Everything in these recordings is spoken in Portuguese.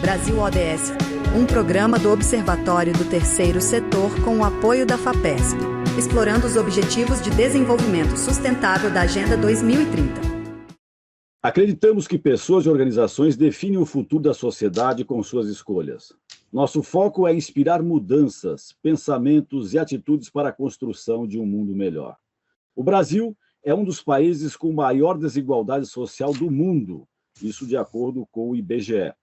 Brasil ODS, um programa do Observatório do Terceiro Setor com o apoio da FAPESP, explorando os Objetivos de Desenvolvimento Sustentável da Agenda 2030. Acreditamos que pessoas e organizações definem o futuro da sociedade com suas escolhas. Nosso foco é inspirar mudanças, pensamentos e atitudes para a construção de um mundo melhor. O Brasil é um dos países com maior desigualdade social do mundo, isso de acordo com o IBGE.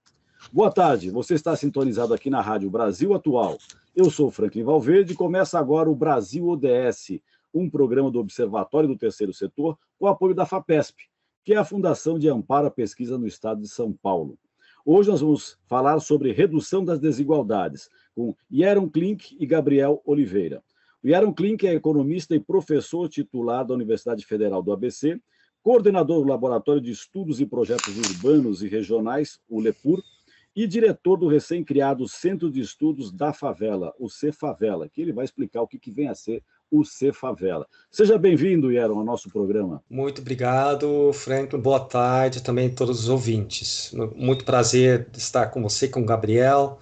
Boa tarde, você está sintonizado aqui na Rádio Brasil Atual. Eu sou Franklin Valverde e começa agora o Brasil ODS, um programa do Observatório do Terceiro Setor com apoio da FAPESP, que é a Fundação de Amparo à Pesquisa no Estado de São Paulo. Hoje nós vamos falar sobre redução das desigualdades, com Jeroen Klink e Gabriel Oliveira. O Jeroen Klink é economista e professor titular da Universidade Federal do ABC, coordenador do Laboratório de Estudos e Projetos Urbanos e Regionais, o LEPUR, e diretor do recém-criado Centro de Estudos da Favela, o Cefavela, que ele vai explicar o que vem a ser o Cefavela. Seja bem-vindo, Jeroen, ao nosso programa. Muito obrigado, Franklin. Boa tarde também a todos os ouvintes. Muito prazer estar com você, com o Gabriel,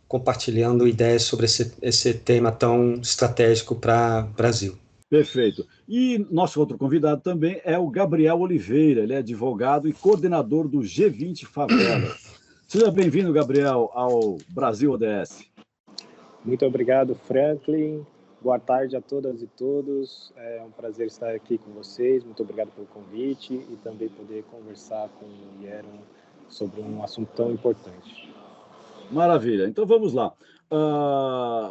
compartilhando ideias sobre esse tema tão estratégico para o Brasil. Perfeito. E nosso outro convidado também é o Gabriel Oliveira, ele é advogado e coordenador do G20 Favelas. Seja bem-vindo, Gabriel, ao Brasil ODS. Muito obrigado, Franklin. Boa tarde a todas e todos. É um prazer estar aqui com vocês. Muito obrigado pelo convite e também poder conversar com o Jeroen sobre um assunto tão importante. Maravilha. Então vamos lá.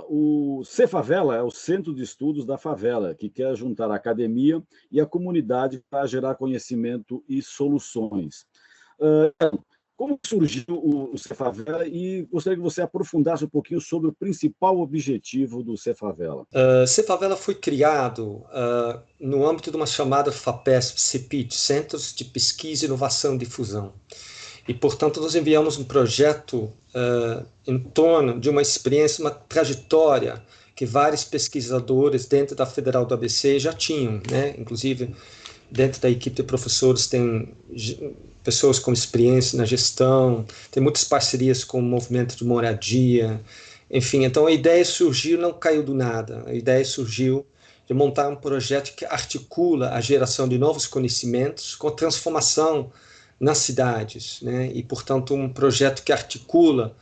O Cefavela é o Centro de Estudos da Favela, que quer juntar a academia e a comunidade para gerar conhecimento e soluções. Como surgiu o Cefavela e gostaria que você aprofundasse um pouquinho sobre o principal objetivo do Cefavela. Cefavela foi criado no âmbito de uma chamada FAPESP, CEPID, Centros de Pesquisa, Inovação e Difusão. E, portanto, nós enviamos um projeto em torno de uma experiência, uma trajetória que vários pesquisadores dentro da Federal do ABC já tinham, né? Inclusive, dentro da equipe de professores tem pessoas com experiência na gestão, tem muitas parcerias com o movimento de moradia, enfim. Então, a ideia surgiu, não caiu do nada, a ideia surgiu de montar um projeto que articula a geração de novos conhecimentos com a transformação nas cidades, né? E, portanto, um projeto que articula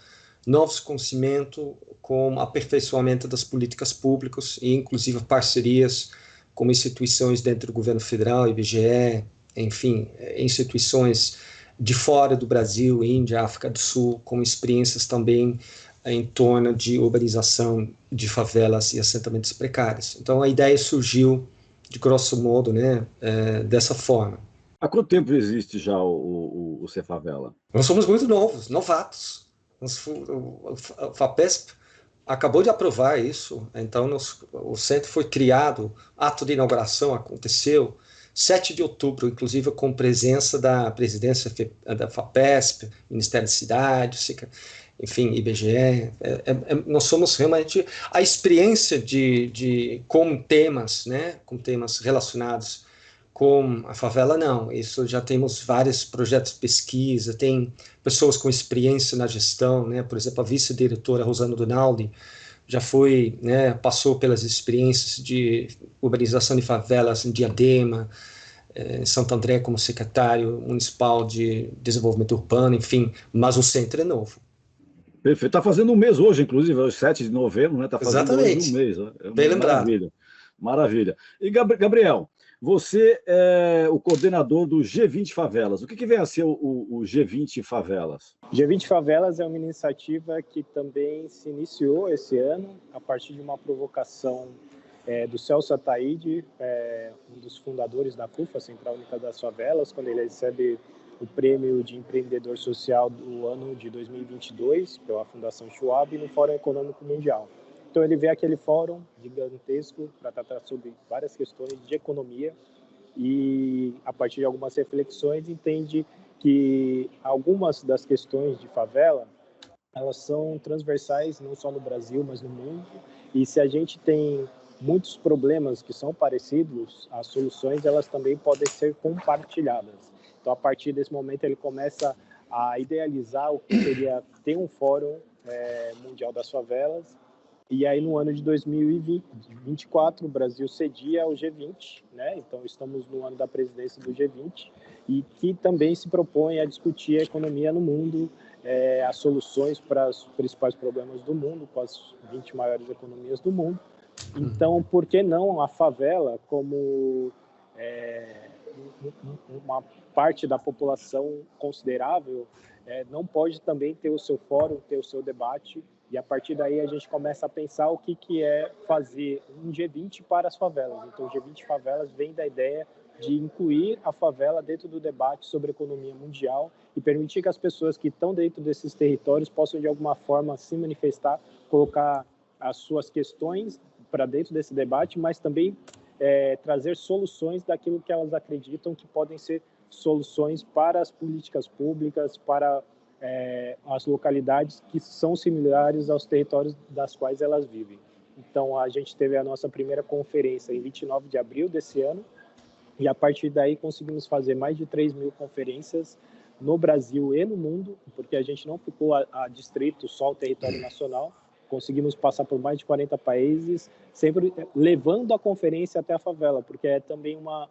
novos conhecimentos com aperfeiçoamento das políticas públicas e, inclusive, parcerias com instituições dentro do governo federal, IBGE, enfim, instituições de fora do Brasil, Índia, África do Sul, com experiências também em torno de urbanização de favelas e assentamentos precários. Então, a ideia surgiu, de grosso modo, né, dessa forma. Há quanto tempo existe já o Cefavela? Nós somos muito novos, novatos. A FAPESP acabou de aprovar isso, então o centro foi criado, ato de inauguração aconteceu 7 de outubro, inclusive com presença da presidência da FAPESP, Ministério da Cidade, enfim, IBGE. Nós somos realmente a experiência com temas, né, com temas relacionados com a favela, não. Isso já temos vários projetos de pesquisa, tem pessoas com experiência na gestão, né? Por exemplo, a vice-diretora Rosana Donaldi já foi, né, passou pelas experiências de urbanização de favelas em Diadema, em Santo André como secretário municipal de desenvolvimento urbano, enfim, mas o centro é novo. Perfeito. Está fazendo um mês hoje, inclusive, hoje 7 de novembro, né? Está fazendo hoje um mês. Bem lembrado. Maravilha. Maravilha. E, Gabriel, você é o coordenador do G20 Favelas. O que vem a ser o G20 Favelas? G20 Favelas é uma iniciativa que também se iniciou esse ano a partir de uma provocação do Celso Ataíde, um dos fundadores da CUFA, Central Única das Favelas, quando ele recebe o prêmio de empreendedor social do ano de 2022 pela Fundação Schwab no Fórum Econômico Mundial. Então ele vê aquele fórum gigantesco para tratar sobre várias questões de economia e, a partir de algumas reflexões, entende que algumas das questões de favela, elas são transversais não só no Brasil, mas no mundo. E se a gente tem muitos problemas que são parecidos, as soluções elas também podem ser compartilhadas. Então, a partir desse momento, ele começa a idealizar o que seria ter um fórum mundial das favelas. E aí, no ano de 2024, o Brasil cedia ao G20, né? Então, estamos no ano da presidência do G20, e que também se propõe a discutir a economia no mundo, as soluções para os principais problemas do mundo, com as 20 maiores economias do mundo. Então, por que não a favela, como uma parte da população considerável, não pode também ter o seu fórum, ter o seu debate? E a partir daí a gente começa a pensar o que é fazer um G20 para as favelas. Então, o G20 Favelas vem da ideia de incluir a favela dentro do debate sobre economia mundial e permitir que as pessoas que estão dentro desses territórios possam, de alguma forma, se manifestar, colocar as suas questões para dentro desse debate, mas também trazer soluções daquilo que elas acreditam que podem ser soluções para as políticas públicas, para as localidades que são similares aos territórios das quais elas vivem. Então, a gente teve a nossa primeira conferência em 29 de abril desse ano, e a partir daí conseguimos fazer mais de 3.000 conferências no Brasil e no mundo, porque a gente não ficou a distrito só o território nacional, conseguimos passar por mais de 40 países, sempre levando a conferência até a favela, porque é também uma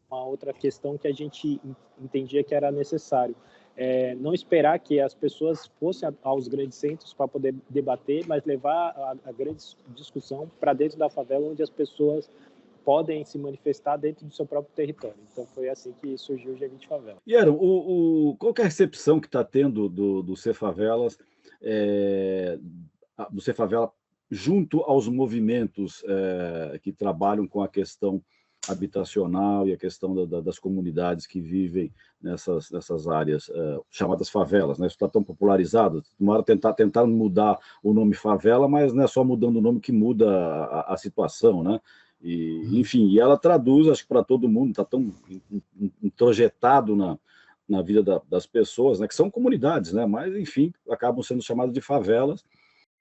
outra questão que a gente entendia que era necessário. Não esperar que as pessoas fossem aos grandes centros para poder debater, mas levar a grande discussão para dentro da favela, onde as pessoas podem se manifestar dentro do seu próprio território. Então, foi assim que surgiu o G20 Favela. E Aaron, qual que é a recepção que está tendo do C-Favelas, do C-Favela, junto aos movimentos que trabalham com a questão habitacional e a questão das comunidades que vivem nessas áreas chamadas favelas, né? Isso está tão popularizado. Tomaram tentar mudar o nome favela, mas não é só mudando o nome que muda a situação, né? E, enfim, e ela traduz, acho que para todo mundo, está tão introjetado na vida das pessoas, né? Que são comunidades, né? Mas, enfim, acabam sendo chamadas de favelas.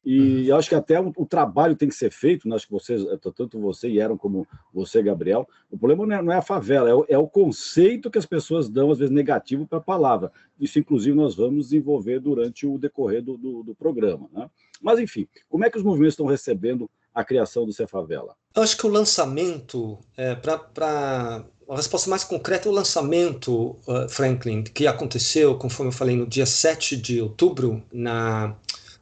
E acho que até o trabalho tem que ser feito, né? Acho que vocês, tanto você e Aaron como você, Gabriel, o problema não é a favela, é o conceito que as pessoas dão, às vezes negativo, para a palavra. Isso, inclusive, nós vamos desenvolver durante o decorrer do programa, né? Mas, enfim, como é que os movimentos estão recebendo a criação do C-Favela? Eu acho que o lançamento, para a resposta mais concreta, o lançamento, Franklin, que aconteceu, conforme eu falei, no dia 7 de outubro,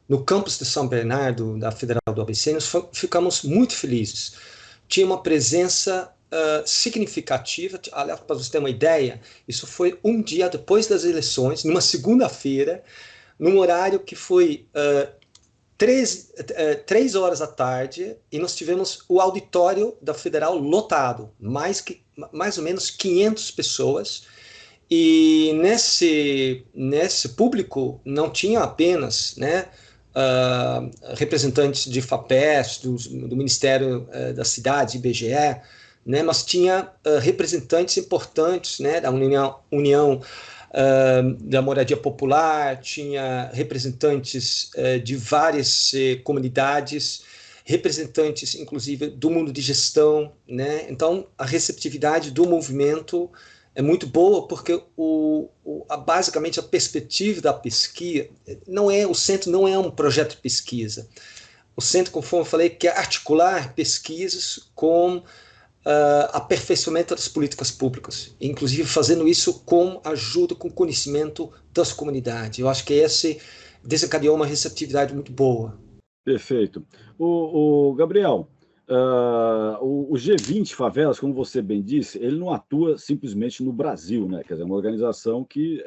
no campus de São Bernardo, da Federal do ABC, nós ficamos muito felizes. Tinha uma presença significativa. Aliás, para você ter uma ideia, isso foi um dia depois das eleições, numa segunda-feira, num horário que foi 3 horas da tarde, e nós tivemos o auditório da Federal lotado, mais ou menos 500 pessoas. E nesse público não tinha apenas, né, representantes de FAPESP, do Ministério da Cidade, IBGE, né, mas tinha representantes importantes, né, da União da Moradia Popular, tinha representantes de várias comunidades, representantes, inclusive, do mundo de gestão, né? Então, a receptividade do movimento é muito boa, porque basicamente a perspectiva da pesquisa o centro não é um projeto de pesquisa. O centro, conforme eu falei, quer articular pesquisas com aperfeiçoamento das políticas públicas, inclusive fazendo isso com ajuda, com conhecimento das comunidades. Eu acho que esse desencadeou uma receptividade muito boa. Perfeito. O Gabriel, o G20 Favelas, como você bem disse, ele não atua simplesmente no Brasil, né? Quer dizer, é uma organização que,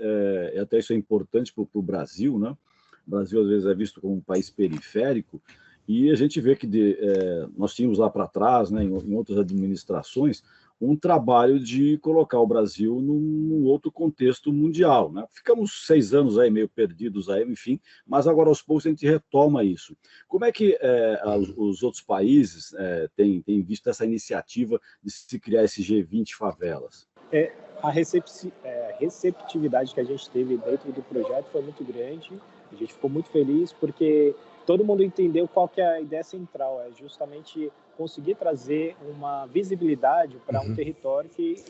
até isso é importante para o Brasil, né? O Brasil, às vezes, é visto como um país periférico, e a gente vê que nós tínhamos lá para trás, né, em outras administrações, um trabalho de colocar o Brasil num outro contexto mundial, né? Ficamos 6 anos aí meio perdidos aí, enfim, mas agora aos poucos a gente retoma isso. Como é que os outros países têm visto essa iniciativa de se criar esse G20 Favelas? A receptividade que a gente teve dentro do projeto foi muito grande. A gente ficou muito feliz porque todo mundo entendeu qual que é a ideia central, justamente conseguir trazer uma visibilidade para um território que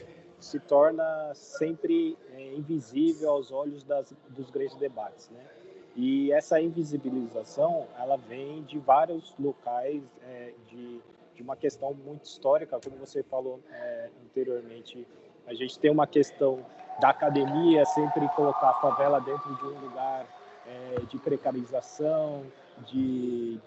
se torna sempre invisível aos olhos dos grandes debates, né? E essa invisibilização, ela vem de vários locais, de uma questão muito histórica, como você falou anteriormente. A gente tem uma questão da academia sempre colocar a favela dentro de um lugar de precarização, de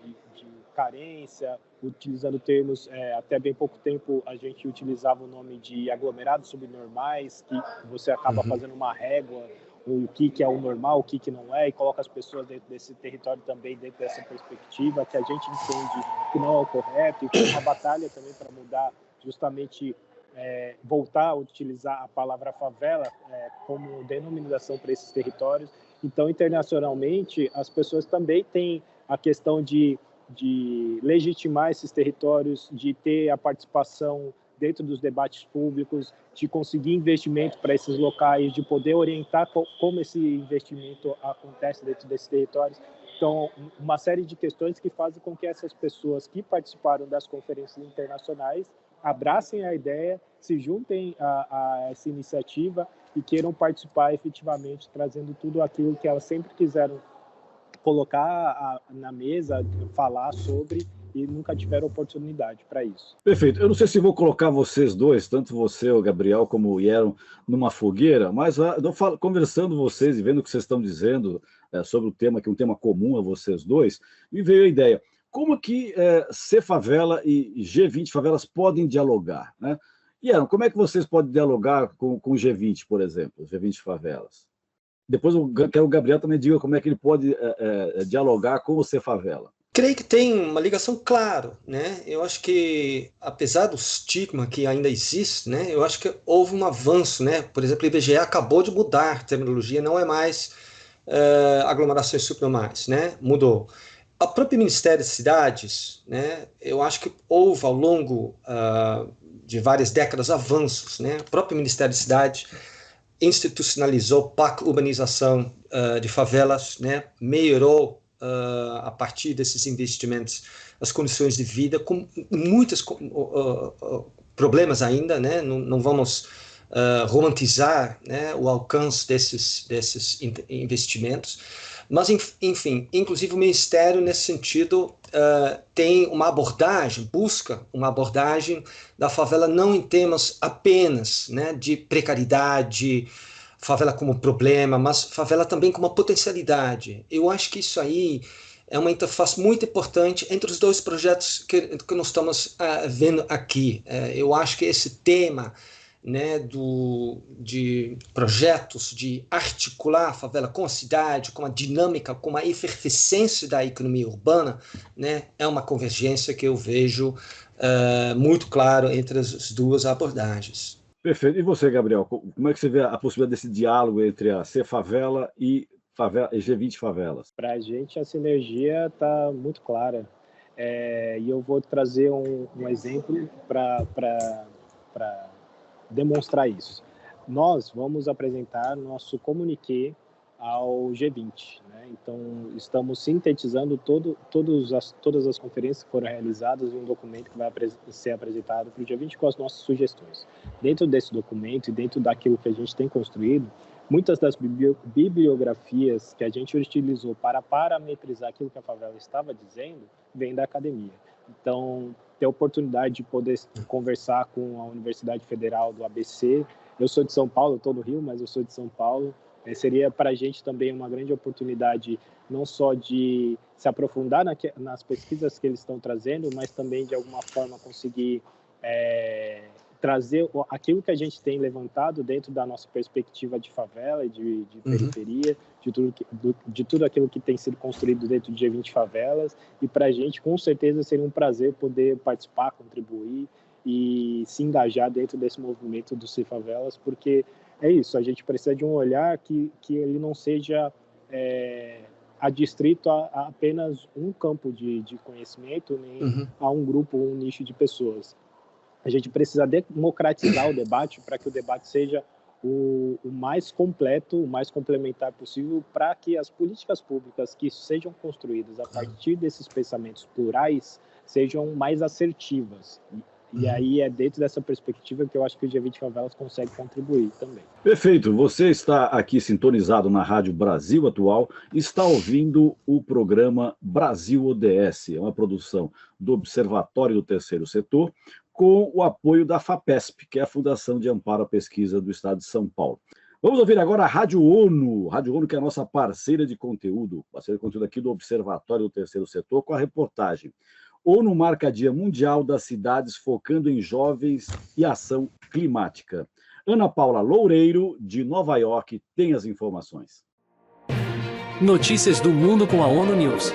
carência, utilizando termos, até bem pouco tempo a gente utilizava o nome de aglomerados subnormais, que você acaba fazendo uma régua, o que é o normal, o que não é, e coloca as pessoas dentro desse território também, dentro dessa perspectiva, que a gente entende que não é o correto, e foi uma batalha também para mudar, justamente voltar a utilizar a palavra favela como denominação para esses territórios. Então, internacionalmente, as pessoas também têm a questão de legitimar esses territórios, de ter a participação dentro dos debates públicos, de conseguir investimento para esses locais, de poder orientar como esse investimento acontece dentro desses territórios. Então, uma série de questões que fazem com que essas pessoas que participaram das conferências internacionais abracem a ideia, se juntem a essa iniciativa e queiram participar efetivamente, trazendo tudo aquilo que elas sempre quiseram colocar na mesa, falar sobre, e nunca tiveram oportunidade para isso. Perfeito. Eu não sei se vou colocar vocês dois, tanto você, o Gabriel, como o Yaron, numa fogueira, mas conversando vocês e vendo o que vocês estão dizendo sobre o tema, que é um tema comum a vocês dois, me veio a ideia. Como que C-Favela e G20 Favelas podem dialogar, né? Yaron, como é que vocês podem dialogar com o G20, por exemplo, G20 Favelas? Depois eu quero que o Gabriel também diga como é que ele pode dialogar com o C-Favela. Creio que tem uma ligação clara, né? Eu acho que, apesar do estigma que ainda existe, né? Eu acho que houve um avanço, né? Por exemplo, o IBGE acabou de mudar a terminologia, não é mais aglomerações subnormais, né? Mudou. O próprio Ministério das Cidades, né? Eu acho que houve ao longo de várias décadas avanços, né? O próprio Ministério das Cidades institucionalizou o PAC Urbanização de Favelas, né? Melhorou a partir desses investimentos as condições de vida, com muitos problemas ainda, né? Não vamos romantizar, né, o alcance desses investimentos, mas, enfim, inclusive o Ministério, nesse sentido, tem uma abordagem, busca uma abordagem da favela não em termos apenas, né, de precariedade, favela como problema, mas favela também como uma potencialidade. Eu acho que isso aí é uma interface muito importante entre os dois projetos que nós estamos vendo aqui. Eu acho que esse tema, né, de projetos de articular a favela com a cidade, com a dinâmica, com a efervescência da economia urbana, né, é uma convergência que eu vejo muito claro entre as duas abordagens. Perfeito. E você, Gabriel, como é que você vê a possibilidade desse diálogo entre a C-Favela e G20 Favelas? Para a gente, a sinergia está muito clara. E eu vou trazer um exemplo para demonstrar isso. Nós vamos apresentar nosso comuniquê ao G20, né? Então, estamos sintetizando todas as conferências que foram realizadas em um documento que vai ser apresentado para o G20 com as nossas sugestões. Dentro desse documento e dentro daquilo que a gente tem construído, muitas das bibliografias que a gente utilizou para parametrizar aquilo que a favela estava dizendo, vem da academia. Então, ter a oportunidade de poder conversar com a Universidade Federal do ABC. Eu sou de São Paulo, estou no Rio, mas eu sou de São Paulo. Seria para a gente também uma grande oportunidade, não só de se aprofundar nas pesquisas que eles estão trazendo, mas também, de alguma forma, conseguir trazer aquilo que a gente tem levantado dentro da nossa perspectiva de favela e de periferia, de tudo aquilo que tem sido construído dentro do G20 Favelas. E para a gente, com certeza, seria um prazer poder participar, contribuir e se engajar dentro desse movimento do C-Favelas, porque é isso, a gente precisa de um olhar que ele não seja adstrito a apenas um campo de conhecimento, nem a um grupo, um nicho de pessoas. A gente precisa democratizar o debate para que o debate seja o mais completo, o mais complementar possível, para que as políticas públicas que sejam construídas a partir desses pensamentos plurais sejam mais assertivas. E aí é dentro dessa perspectiva que eu acho que o G20 Favelas consegue contribuir também. Perfeito. Você está aqui sintonizado na Rádio Brasil Atual, está ouvindo o programa Brasil ODS, é uma produção do Observatório do Terceiro Setor, com o apoio da FAPESP, que é a Fundação de Amparo à Pesquisa do Estado de São Paulo. Vamos ouvir agora a Rádio ONU que é a nossa parceira de conteúdo aqui do Observatório do Terceiro Setor, com a reportagem ONU marca Dia Mundial das Cidades focando em jovens e ação climática. Ana Paula Loureiro, de Nova York, tem as informações. Notícias do mundo com a ONU News.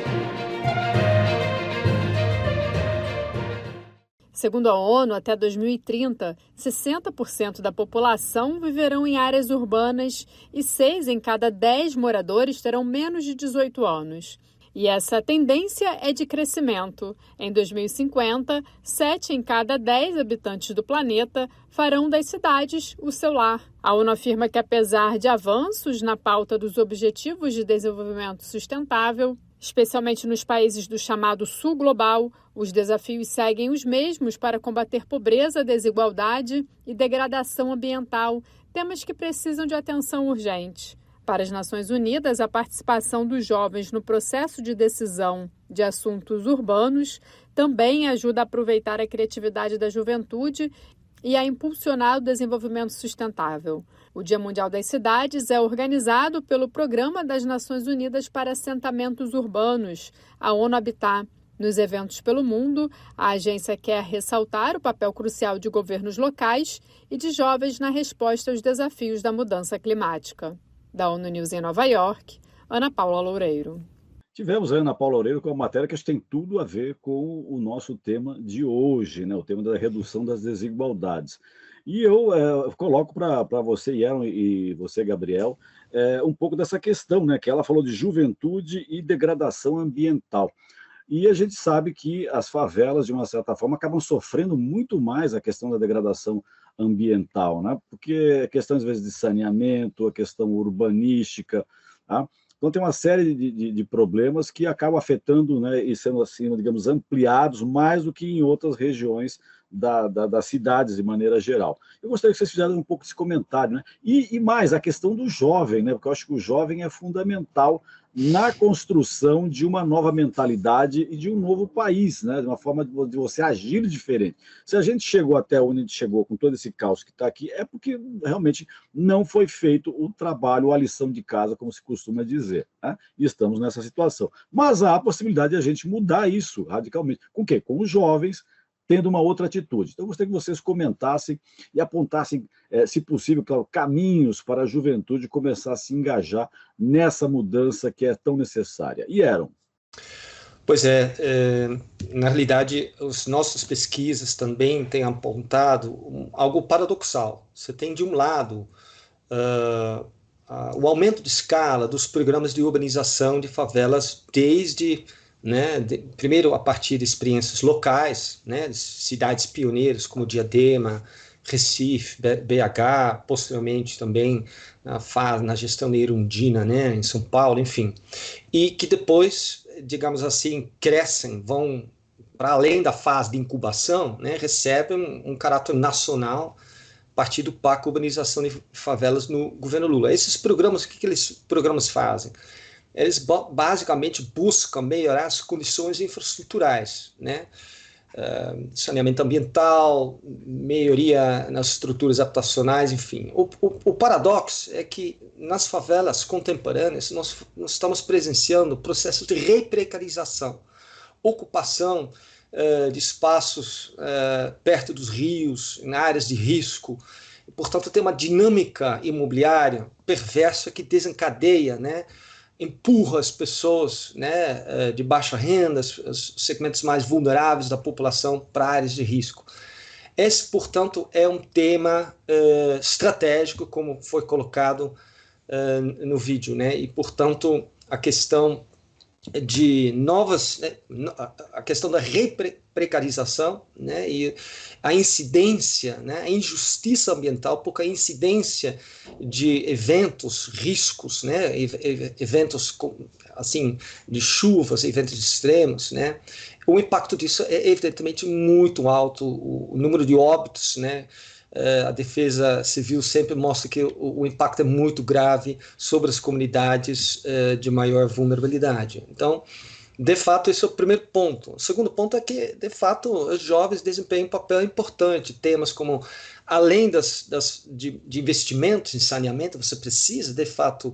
Segundo a ONU, até 2030, 60% da população viverão em áreas urbanas e 6 em cada 10 moradores terão menos de 18 anos. E essa tendência é de crescimento. Em 2050, 7 em cada 10 habitantes do planeta farão das cidades o seu lar. A ONU afirma que, apesar de avanços na pauta dos Objetivos de Desenvolvimento Sustentável, especialmente nos países do chamado Sul Global, os desafios seguem os mesmos para combater pobreza, desigualdade e degradação ambiental, temas que precisam de atenção urgente. Para as Nações Unidas, a participação dos jovens no processo de decisão de assuntos urbanos também ajuda a aproveitar a criatividade da juventude e a impulsionar o desenvolvimento sustentável. O Dia Mundial das Cidades é organizado pelo Programa das Nações Unidas para Assentamentos Urbanos, a ONU Habitat. Nos eventos pelo mundo, a agência quer ressaltar o papel crucial de governos locais e de jovens na resposta aos desafios da mudança climática. Da ONU News em Nova York, Ana Paula Loureiro. Tivemos a Ana Paula Loureiro com uma matéria que tem tudo a ver com o nosso tema de hoje, né? O tema da redução das desigualdades. E eu coloco para você, Yaron, e você, Gabriel, um pouco dessa questão, né? Que ela falou de juventude e degradação ambiental. E a gente sabe que as favelas, de uma certa forma, acabam sofrendo muito mais a questão da degradação ambiental, né? Porque a questão, às vezes, de saneamento, a questão urbanística, tá? Então, tem uma série de problemas que acabam afetando, né, e sendo, assim, digamos, ampliados mais do que em outras regiões das cidades, de maneira geral. Eu gostaria que vocês fizessem um pouco desse comentário, né? E mais, a questão do jovem, né? Porque eu acho que o jovem é fundamental na construção de uma nova mentalidade e de um novo país, né? De uma forma de você agir diferente. Se a gente chegou até onde a gente chegou com todo esse caos que está aqui, é porque realmente não foi feito o trabalho, a lição de casa, como se costuma dizer, né? E estamos nessa situação. Mas há a possibilidade de a gente mudar isso radicalmente. Com o quê? Com os jovens, tendo uma outra atitude. Então, eu gostaria que vocês comentassem e apontassem, se possível, claro, caminhos para a juventude começar a se engajar nessa mudança que é tão necessária. E Yaron? Pois na realidade, as nossas pesquisas também têm apontado algo paradoxal. Você tem, de um lado, o aumento de escala dos programas de urbanização de favelas desde... primeiro a partir de experiências locais, de cidades pioneiras como Diadema, Recife, BH, posteriormente também na gestão da Erundina, em São Paulo, enfim, e que depois, digamos assim, crescem, vão para além da fase de incubação, recebem um caráter nacional a partir do Pacto de Urbanização de Favelas no governo Lula. Esses programas, o que aqueles programas fazem? Eles basicamente buscam melhorar as condições infraestruturais, saneamento ambiental, melhoria nas estruturas habitacionais, enfim. O paradoxo é que nas favelas contemporâneas nós estamos presenciando processos de reprecarização, ocupação de espaços perto dos rios, em áreas de risco. Portanto, tem uma dinâmica imobiliária perversa que desencadeia, empurra as pessoas de baixa renda, os segmentos mais vulneráveis da população para áreas de risco. Esse, portanto, é um tema estratégico, como foi colocado no vídeo, e, portanto, a questão de novas, a questão da reprecarização, e a incidência, a injustiça ambiental, porque a incidência de eventos, riscos, eventos assim, de chuvas, eventos extremos, né? O impacto disso é evidentemente muito alto, o número de óbitos, né? A Defesa Civil sempre mostra que o impacto é muito grave sobre as comunidades de maior vulnerabilidade. Então, de fato, esse é o primeiro ponto. O segundo ponto é que, de fato, os jovens desempenham um papel importante. Temas como, além de investimentos em saneamento, você precisa, de fato,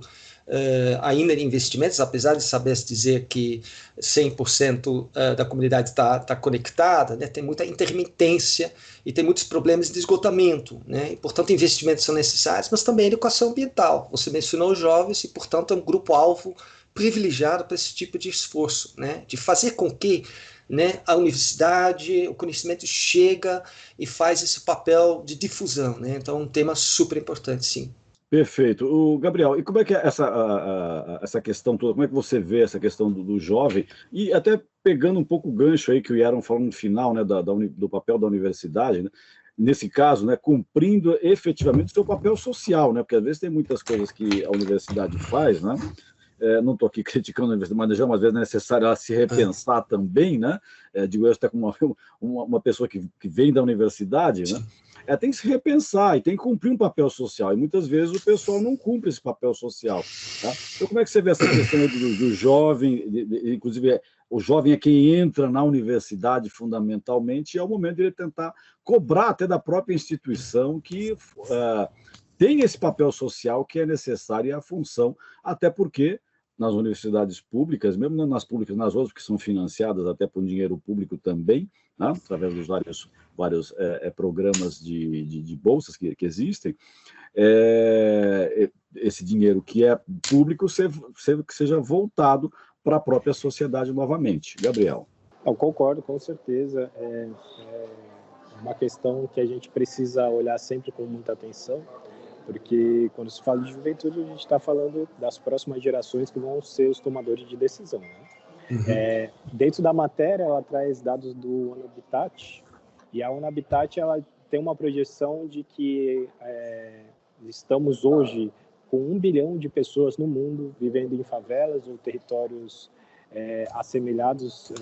ainda de investimentos, apesar de saber dizer que 100% da comunidade está conectada, né? Tem muita intermitência e tem muitos problemas de esgotamento, né? E, portanto, investimentos são necessários, mas também educação ambiental. Você mencionou os jovens e, portanto, é um grupo-alvo privilegiado para esse tipo de esforço, né? De fazer com que, né, a universidade, o conhecimento chega e faz esse papel de difusão, né? Então, um tema super importante, sim. Perfeito. O Gabriel, e como é que é essa questão toda, como é que você vê essa questão do jovem, e até pegando um pouco o gancho aí que o Yaron falou no final, né, do papel da universidade, né, nesse caso, né, cumprindo efetivamente o seu papel social, né, porque às vezes tem muitas coisas que a universidade faz, né, não estou aqui criticando a universidade, mas às vezes é necessário ela se repensar também, né, digo eu até como uma pessoa que vem da universidade, né, tem que se repensar e tem que cumprir um papel social. E muitas vezes o pessoal não cumpre esse papel social. Tá? Então, como é que você vê essa questão do jovem? Inclusive, o jovem é quem entra na universidade fundamentalmente, e é o momento de ele tentar cobrar até da própria instituição que tem esse papel social que é necessário e a função, até porque nas universidades públicas, mesmo nas públicas, nas outras que são financiadas até por dinheiro público também, né, através dos vários programas de bolsas que existem, esse dinheiro que é público que seja voltado para a própria sociedade novamente. Gabriel. Eu concordo, com certeza. É uma questão que a gente precisa olhar sempre com muita atenção, porque quando se fala de juventude, a gente está falando das próximas gerações que vão ser os tomadores de decisão, né? Dentro da matéria, ela traz dados do UNHABITAT, e a UNHABITAT ela tem uma projeção de que estamos hoje com 1 bilhão de pessoas no mundo vivendo em favelas ou territórios assemelhados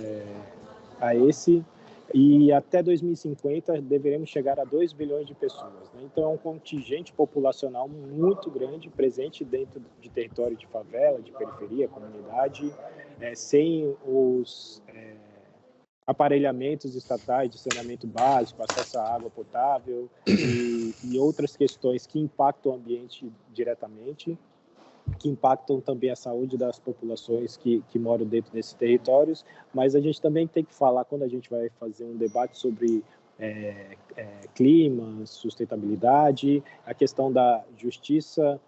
a esse, e até 2050 deveremos chegar a 2 bilhões de pessoas, né? Então é um contingente populacional muito grande presente dentro de território de favela, de periferia, comunidade, sem os aparelhamentos estatais de saneamento básico, acesso à água potável e outras questões que impactam o ambiente diretamente, que impactam também a saúde das populações que moram dentro desses territórios, mas a gente também tem que falar, quando a gente vai fazer um debate sobre clima, sustentabilidade, a questão da justiça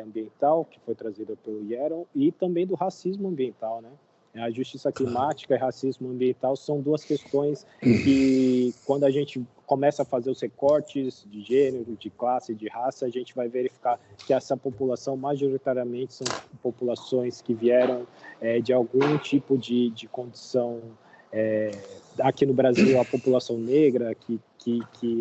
ambiental, que foi trazida pelo Yaron, e também do racismo ambiental, né? A justiça climática e racismo ambiental são duas questões que, quando a gente começa a fazer os recortes de gênero, de classe, de raça, a gente vai verificar que essa população, majoritariamente, são populações que vieram de algum tipo de condição. Aqui no Brasil, a população negra, que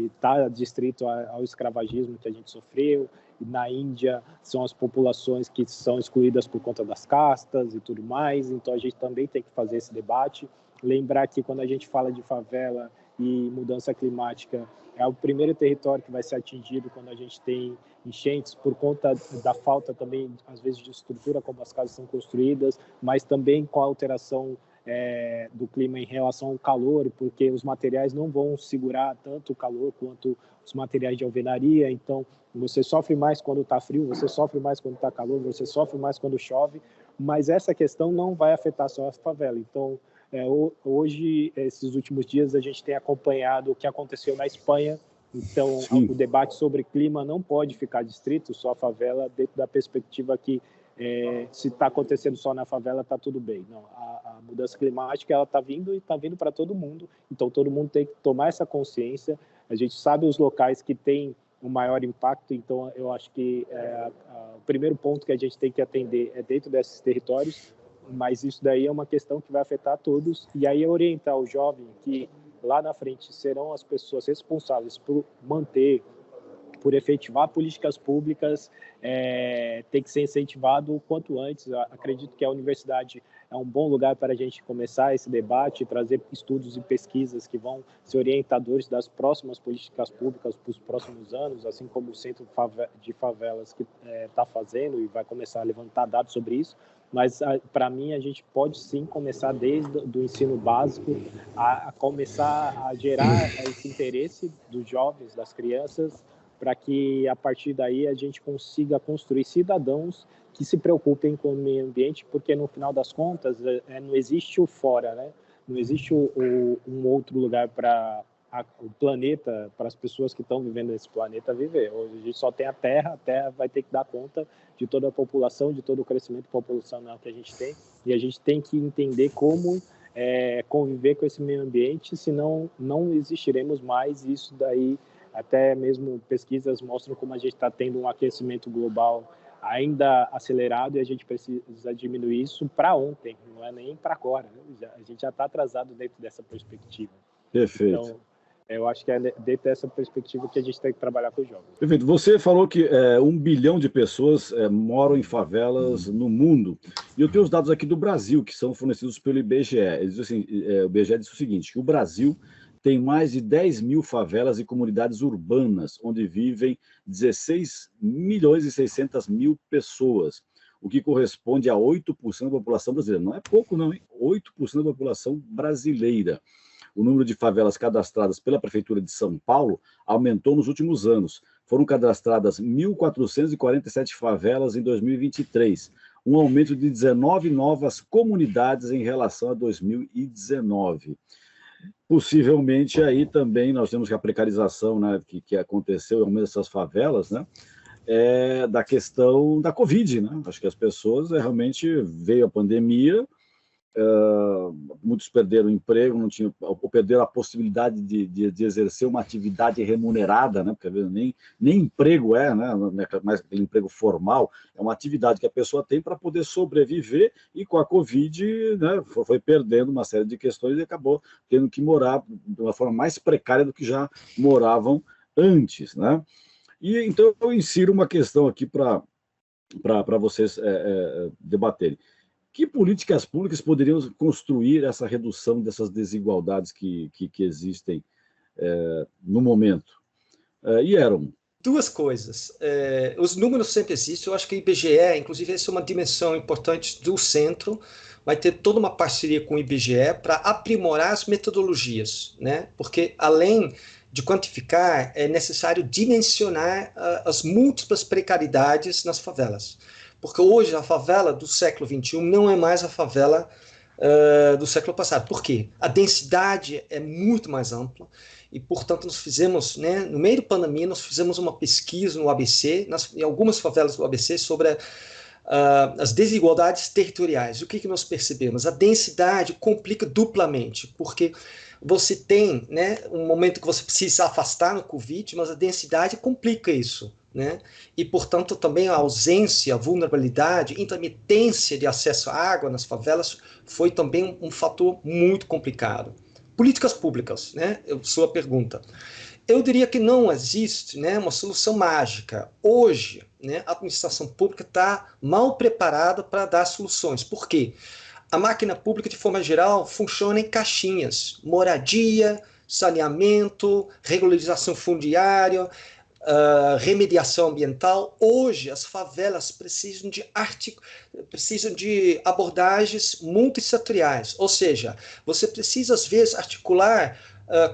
está distrito ao escravagismo que a gente sofreu. Na Índia, são as populações que são excluídas por conta das castas e tudo mais. Então, a gente também tem que fazer esse debate. Lembrar que, quando a gente fala de favela e mudança climática, é o primeiro território que vai ser atingido quando a gente tem enchentes, por conta da falta também, às vezes, de estrutura, como as casas são construídas, mas também com a alteração do clima em relação ao calor, porque os materiais não vão segurar tanto o calor quanto os materiais de alvenaria. Então, você sofre mais quando está frio, você sofre mais quando está calor, você sofre mais quando chove, mas essa questão não vai afetar só a favela. Então, hoje, esses últimos dias, a gente tem acompanhado o que aconteceu na Espanha. Então, o debate sobre clima não pode ficar distrito só à favela, dentro da perspectiva que se está acontecendo só na favela, está tudo bem. Não, a mudança climática ela está vindo e está vindo para todo mundo. Então, todo mundo tem que tomar essa consciência. A gente sabe os locais que têm um maior impacto. Então, eu acho que o primeiro ponto que a gente tem que atender é dentro desses territórios, mas isso daí é uma questão que vai afetar todos. E aí orientar o jovem que lá na frente serão as pessoas responsáveis por manter, por efetivar políticas públicas, tem que ser incentivado o quanto antes. Eu acredito que a universidade é um bom lugar para a gente começar esse debate, trazer estudos e pesquisas que vão ser orientadores das próximas políticas públicas para os próximos anos, assim como o Centro de Favelas que está fazendo e vai começar a levantar dados sobre isso. Mas, para mim, a gente pode sim começar desde o ensino básico a começar a gerar esse interesse dos jovens, das crianças, para que, a partir daí, a gente consiga construir cidadãos que se preocupem com o meio ambiente, porque, no final das contas, não existe o fora, né? Não existe um outro lugar para o planeta, para as pessoas que estão vivendo nesse planeta viver. Hoje a gente só tem a Terra vai ter que dar conta de toda a população, de todo o crescimento populacional que a gente tem, e a gente tem que entender como conviver com esse meio ambiente, senão não existiremos mais. Isso daí, até mesmo pesquisas mostram como a gente está tendo um aquecimento global ainda acelerado, e a gente precisa diminuir isso para ontem, não é nem para agora, né? A gente já está atrasado dentro dessa perspectiva. Perfeito. Então, eu acho que é dentro dessa perspectiva que a gente tem que trabalhar com os jovens. Perfeito. Você falou que 1 bilhão de pessoas moram em favelas no mundo. E eu tenho os dados aqui do Brasil, que são fornecidos pelo IBGE. O IBGE diz o seguinte, que o Brasil tem mais de 10 mil favelas e comunidades urbanas, onde vivem 16 milhões e 600 mil pessoas, o que corresponde a 8% da população brasileira. Não é pouco não, hein? 8% da população brasileira. O número de favelas cadastradas pela Prefeitura de São Paulo aumentou nos últimos anos. Foram cadastradas 1.447 favelas em 2023, um aumento de 19 novas comunidades em relação a 2019. Possivelmente aí também nós temos que a precarização, né, que aconteceu em algumas dessas favelas, né, da questão da Covid, né? Acho que as pessoas realmente veio a pandemia, muitos perderam o emprego, não tinham, ou perderam a possibilidade de exercer uma atividade remunerada, né? Porque nem emprego né? Mais aquele emprego formal, é uma atividade que a pessoa tem para poder sobreviver, e com a Covid, né, foi perdendo uma série de questões e acabou tendo que morar de uma forma mais precária do que já moravam antes, né? E então eu insiro uma questão aqui para vocês debaterem. Que políticas públicas poderiam construir essa redução dessas desigualdades que existem no momento? E eram? Duas coisas. Os números sempre existem. Eu acho que o IBGE, inclusive, essa é uma dimensão importante do centro, vai ter toda uma parceria com o IBGE para aprimorar as metodologias, né? Porque, além de quantificar, é necessário dimensionar as múltiplas precariedades nas favelas. Porque hoje a favela do século XXI não é mais a favela do século passado. Por quê? A densidade é muito mais ampla e, portanto, nós fizemos, né, no meio da pandemia, nós fizemos uma pesquisa no ABC, em algumas favelas do ABC, sobre as desigualdades territoriais. O que nós percebemos? A densidade complica duplamente, porque você tem, né, um momento que você precisa afastar no Covid, mas a densidade complica isso, né? E, portanto, também a ausência, a vulnerabilidade, intermitência de acesso à água nas favelas foi também um fator muito complicado. Políticas públicas, né? Sua pergunta. Eu diria que não existe, né, uma solução mágica. Hoje, né, a administração pública está mal preparada para dar soluções. Por quê? A máquina pública, de forma geral, funciona em caixinhas. Moradia, saneamento, regularização fundiária, remediação ambiental. Hoje, as favelas precisam de abordagens multissetoriais. Ou seja, você precisa, às vezes, articular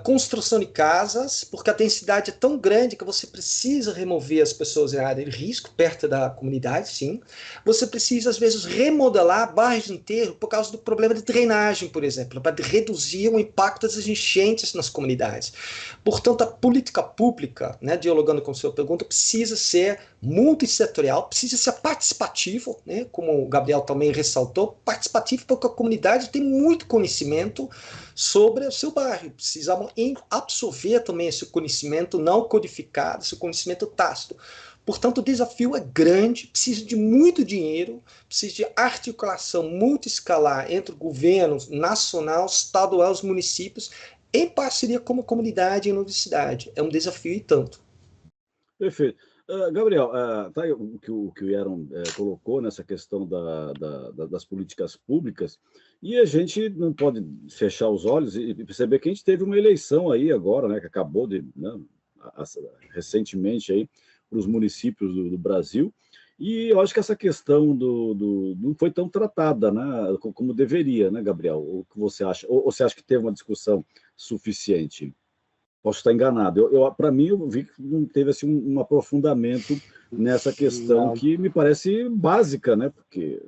construção de casas, porque a densidade é tão grande que você precisa remover as pessoas em área de risco, perto da comunidade, sim. Você precisa, às vezes, remodelar bairros inteiros por causa do problema de drenagem, por exemplo, para reduzir o impacto das enchentes nas comunidades. Portanto, a política pública, né, dialogando com a sua pergunta, precisa ser multissetorial, precisa ser participativo, né, como o Gabriel também ressaltou, participativo porque a comunidade tem muito conhecimento sobre o seu bairro, precisamos absorver também esse conhecimento não codificado, esse conhecimento tácito. Portanto, o desafio é grande, precisa de muito dinheiro, precisa de articulação multiescalar entre o governo nacional, estadual, os municípios, em parceria com a comunidade e a universidade. É um desafio e tanto. Perfeito. Gabriel, tá aí o que o Yaron colocou nessa questão das políticas públicas, e a gente não pode fechar os olhos e perceber que a gente teve uma eleição aí agora, né, que acabou recentemente aí para os municípios do Brasil, e eu acho que essa questão não foi tão tratada, né, como deveria, né, Gabriel? O que você acha? Ou você acha que teve uma discussão suficiente? Posso estar enganado. Para mim, eu vi que não teve assim, um aprofundamento nessa questão Não. que me parece básica, né? Porque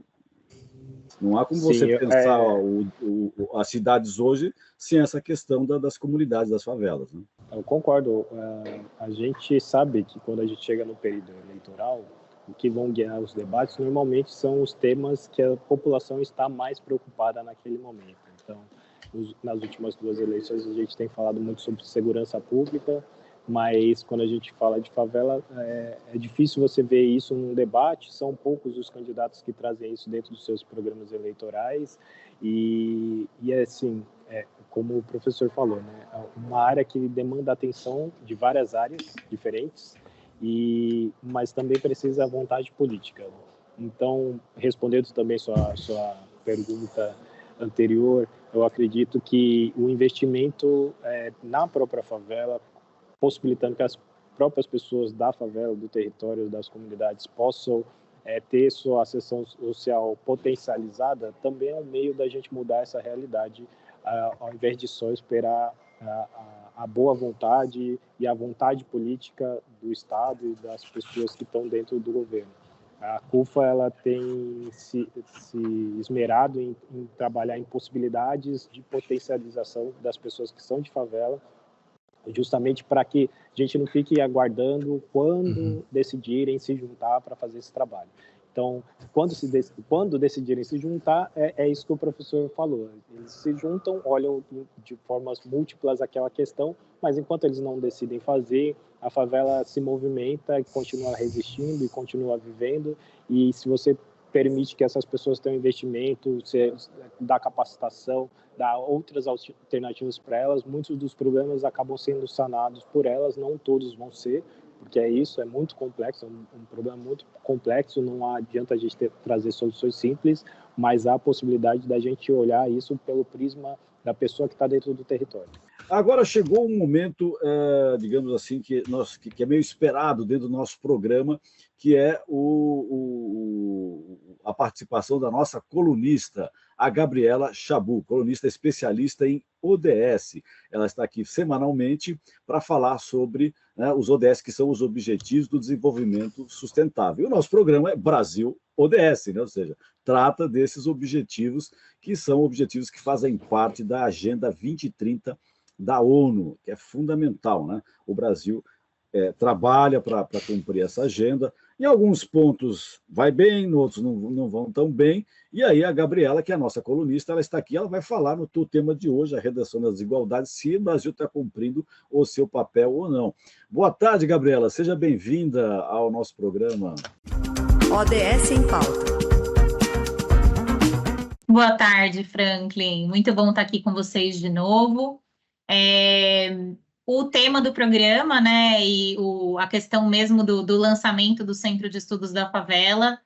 não há como Sim, você pensar as cidades hoje sem essa questão das comunidades, das favelas, né? Eu concordo. A gente sabe que quando a gente chega no período eleitoral, o que vão guiar os debates normalmente são os temas que a população está mais preocupada naquele momento. Então, nas últimas 2 eleições, a gente tem falado muito sobre segurança pública, mas quando a gente fala de favela, é difícil você ver isso num debate, são poucos os candidatos que trazem isso dentro dos seus programas eleitorais, e assim, como o professor falou, né, é uma área que demanda atenção de várias áreas diferentes, mas também precisa vontade política. Então, respondendo também sua pergunta anterior, eu acredito que o investimento na própria favela, possibilitando que as próprias pessoas da favela, do território, das comunidades possam ter sua ascensão social potencializada, também é um meio da gente mudar essa realidade, ao invés de só esperar a boa vontade e a vontade política do Estado e das pessoas que estão dentro do governo. A CUFA ela tem se esmerado em trabalhar em possibilidades de potencialização das pessoas que são de favela, justamente para que a gente não fique aguardando quando decidirem se juntar para fazer esse trabalho. Então, quando decidirem se juntar, é isso que o professor falou. Eles se juntam, olham de formas múltiplas aquela questão, mas enquanto eles não decidem fazer, a favela se movimenta e continua resistindo e continua vivendo. E se você permite que essas pessoas tenham investimento, você dá capacitação, dá outras alternativas para elas, muitos dos problemas acabam sendo sanados por elas, não todos vão ser, porque é muito complexo, é um problema muito complexo, não adianta a gente trazer soluções simples, mas há a possibilidade da gente olhar isso pelo prisma da pessoa que está dentro do território. Agora chegou um momento, digamos assim, que é meio esperado dentro do nosso programa, que é a participação da nossa colunista, a Gabriela Chabot, colunista especialista em ODS. Ela está aqui semanalmente para falar sobre, né, os ODS, que são os Objetivos do Desenvolvimento Sustentável. E o nosso programa é Brasil ODS, né? Ou seja, trata desses objetivos que são objetivos que fazem parte da Agenda 2030 da ONU, que é fundamental, né? O Brasil trabalha para cumprir essa agenda. Em alguns pontos vai bem, em outros não vão tão bem. E aí a Gabriela, que é a nossa colunista, ela está aqui, ela vai falar no tema de hoje, a redução das desigualdades, se o Brasil está cumprindo o seu papel ou não. Boa tarde, Gabriela. Seja bem-vinda ao nosso programa. ODS em Pauta. Boa tarde, Franklin. Muito bom estar aqui com vocês de novo. O tema do programa, né, e a questão mesmo do lançamento do Centro de Estudos da Favela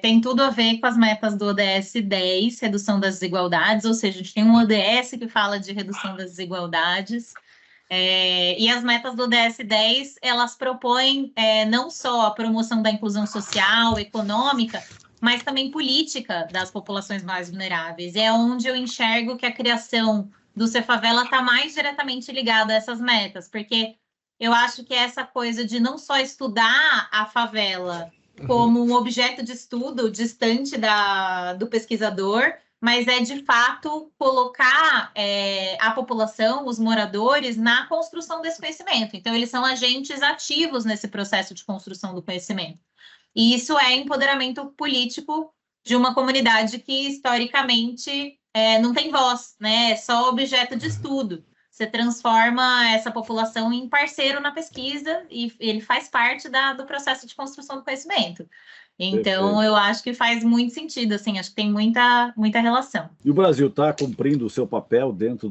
tem tudo a ver com as metas do ODS 10, redução das desigualdades, ou seja, a gente tem um ODS que fala de redução das desigualdades, e as metas do ODS 10, elas propõem não só a promoção da inclusão social, econômica, mas também política das populações mais vulneráveis. É onde eu enxergo que a criação do Cefavela está mais diretamente ligada a essas metas, porque eu acho que essa coisa de não só estudar a favela como um objeto de estudo distante do pesquisador, mas de fato colocar a população, os moradores, na construção desse conhecimento. Então, eles são agentes ativos nesse processo de construção do conhecimento. E isso é empoderamento político de uma comunidade que, historicamente, não tem voz, né? É só objeto de estudo. Você transforma essa população em parceiro na pesquisa e ele faz parte do processo de construção do conhecimento. Então, perfeito. Eu acho que faz muito sentido, assim, acho que tem muita relação. E o Brasil está cumprindo o seu papel dentro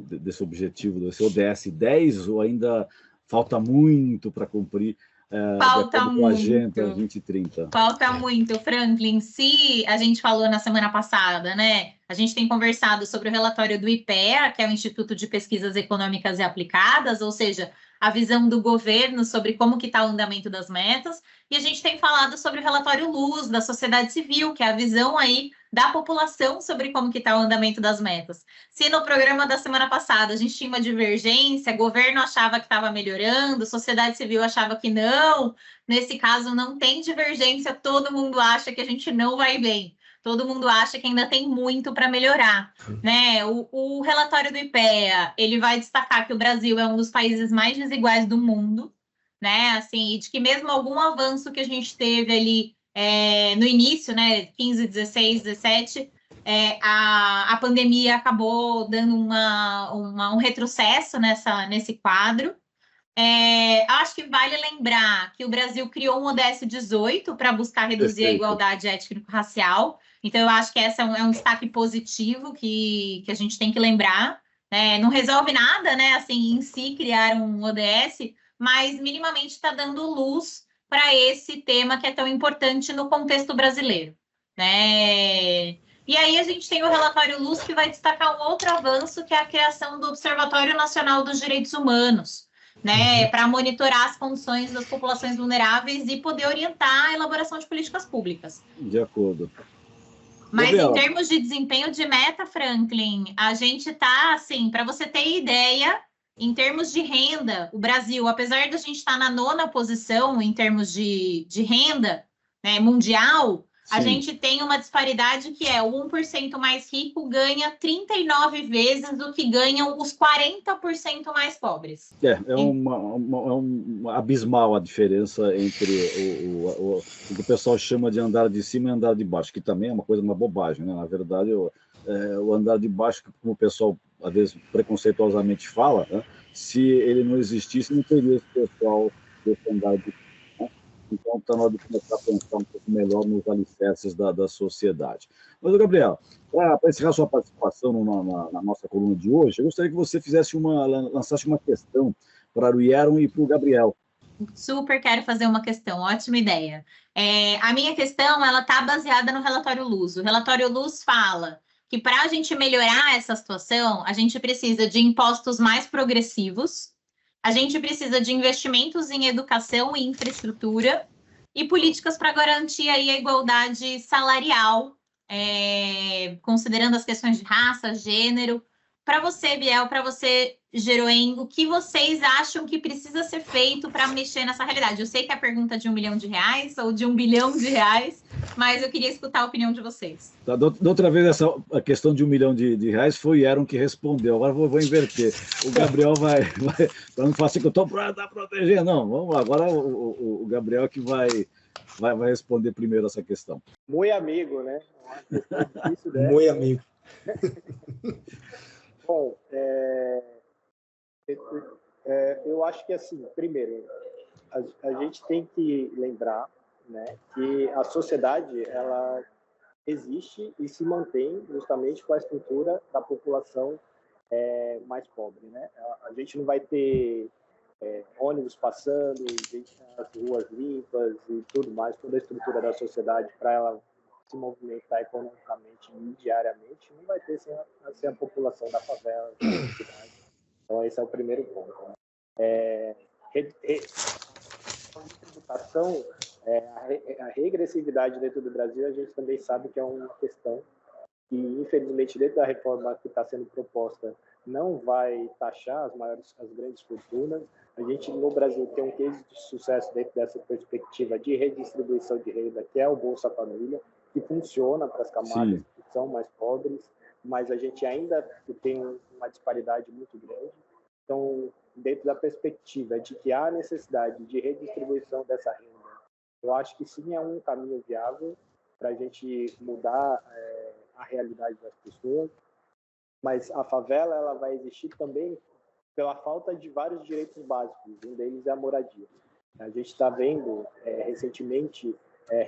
desse objetivo, desse ODS 10, ou ainda falta muito para cumprir de acordo com a Agenda 2030. Falta muito, Franklin. Se a gente falou na semana passada, né? A gente tem conversado sobre o relatório do IPEA, que é o Instituto de Pesquisas Econômicas e Aplicadas, ou seja, a visão do governo sobre como que está o andamento das metas, e a gente tem falado sobre o relatório Luz, da sociedade civil, que é a visão aí da população sobre como que está o andamento das metas. Se no programa da semana passada a gente tinha uma divergência, governo achava que estava melhorando, sociedade civil achava que não, nesse caso não tem divergência, todo mundo acha que a gente não vai bem. Todo mundo acha que ainda tem muito para melhorar, né? O relatório do IPEA, ele vai destacar que o Brasil é um dos países mais desiguais do mundo, né? Assim, e de que mesmo algum avanço que a gente teve ali no início, né? 15, 16, 17, a pandemia acabou dando um retrocesso nesse quadro. Acho que vale lembrar que o Brasil criou um ODS 18 para buscar reduzir a igualdade étnico-racial. Então, eu acho que esse é um destaque positivo que a gente tem que lembrar. Né? Não resolve nada, né? Assim, em si, criar um ODS, mas minimamente está dando luz para esse tema que é tão importante no contexto brasileiro. Né? E aí a gente tem o relatório Luz, que vai destacar um outro avanço, que é a criação do Observatório Nacional dos Direitos Humanos, né, para monitorar as condições das populações vulneráveis e poder orientar a elaboração de políticas públicas. De acordo. Mas Gabriela, em termos de desempenho de meta, Franklin, a gente está, assim, para você ter ideia, em termos de renda, o Brasil, apesar de a gente estar na 9ª posição em termos de renda, né, mundial, sim, a gente tem uma disparidade que é o 1% mais rico ganha 39 vezes do que ganham os 40% mais pobres. Uma abismal a diferença entre o que o pessoal chama de andar de cima e andar de baixo, que também é uma bobagem, né? Na verdade, o andar de baixo, como o pessoal, às vezes, preconceituosamente fala, né? Se ele não existisse, não teria esse pessoal desse andar de cima. Então, está na hora de começar a pensar um pouco melhor nos alicerces da sociedade. Mas, Gabriel, para encerrar sua participação na nossa coluna de hoje, eu gostaria que você lançasse uma questão para o Yaron e para o Gabriel. Super quero fazer uma questão, ótima ideia. A minha questão, ela está baseada no relatório Luz. O relatório Luz fala que para a gente melhorar essa situação, a gente precisa de impostos mais progressivos, a gente precisa de investimentos em educação e infraestrutura e políticas para garantir aí a igualdade salarial, considerando as questões de raça, gênero. Para você, Biel, para você, Jeroen, o que vocês acham que precisa ser feito para mexer nessa realidade? Eu sei que é a pergunta é de R$1 milhão ou de R$1 bilhão, mas eu queria escutar a opinião de vocês. Da outra vez, a questão de R$1 milhão foi o Yaron que respondeu. Agora vou inverter. O Gabriel vai para não falar assim que eu estou para proteger. Não, vamos lá. Agora o Gabriel que vai responder primeiro essa questão. Muito amigo, né? Difícil, né? Muito amigo. Bom, eu acho que, assim, primeiro, a gente tem que lembrar, né, que a sociedade, ela existe e se mantém justamente com a estrutura da população mais pobre, né? A gente não vai ter ônibus passando, as ruas limpas e tudo mais, toda a estrutura da sociedade para ela se movimentar economicamente e diariamente, não vai ter sem a população da favela, da cidade. Então, esse é o primeiro ponto. Né? A tributação, a regressividade dentro do Brasil, a gente também sabe que é uma questão que, infelizmente, dentro da reforma que está sendo proposta, não vai taxar as grandes fortunas. A gente, no Brasil, tem um case de sucesso dentro dessa perspectiva de redistribuição de renda, que é o Bolsa Família, que funciona para as camadas, sim, que são mais pobres, mas a gente ainda tem uma disparidade muito grande. Então, dentro da perspectiva de que há necessidade de redistribuição dessa renda, eu acho que sim, é um caminho viável para a gente mudar a realidade das pessoas, mas a favela ela vai existir também pela falta de vários direitos básicos, um deles é a moradia. A gente está vendo recentemente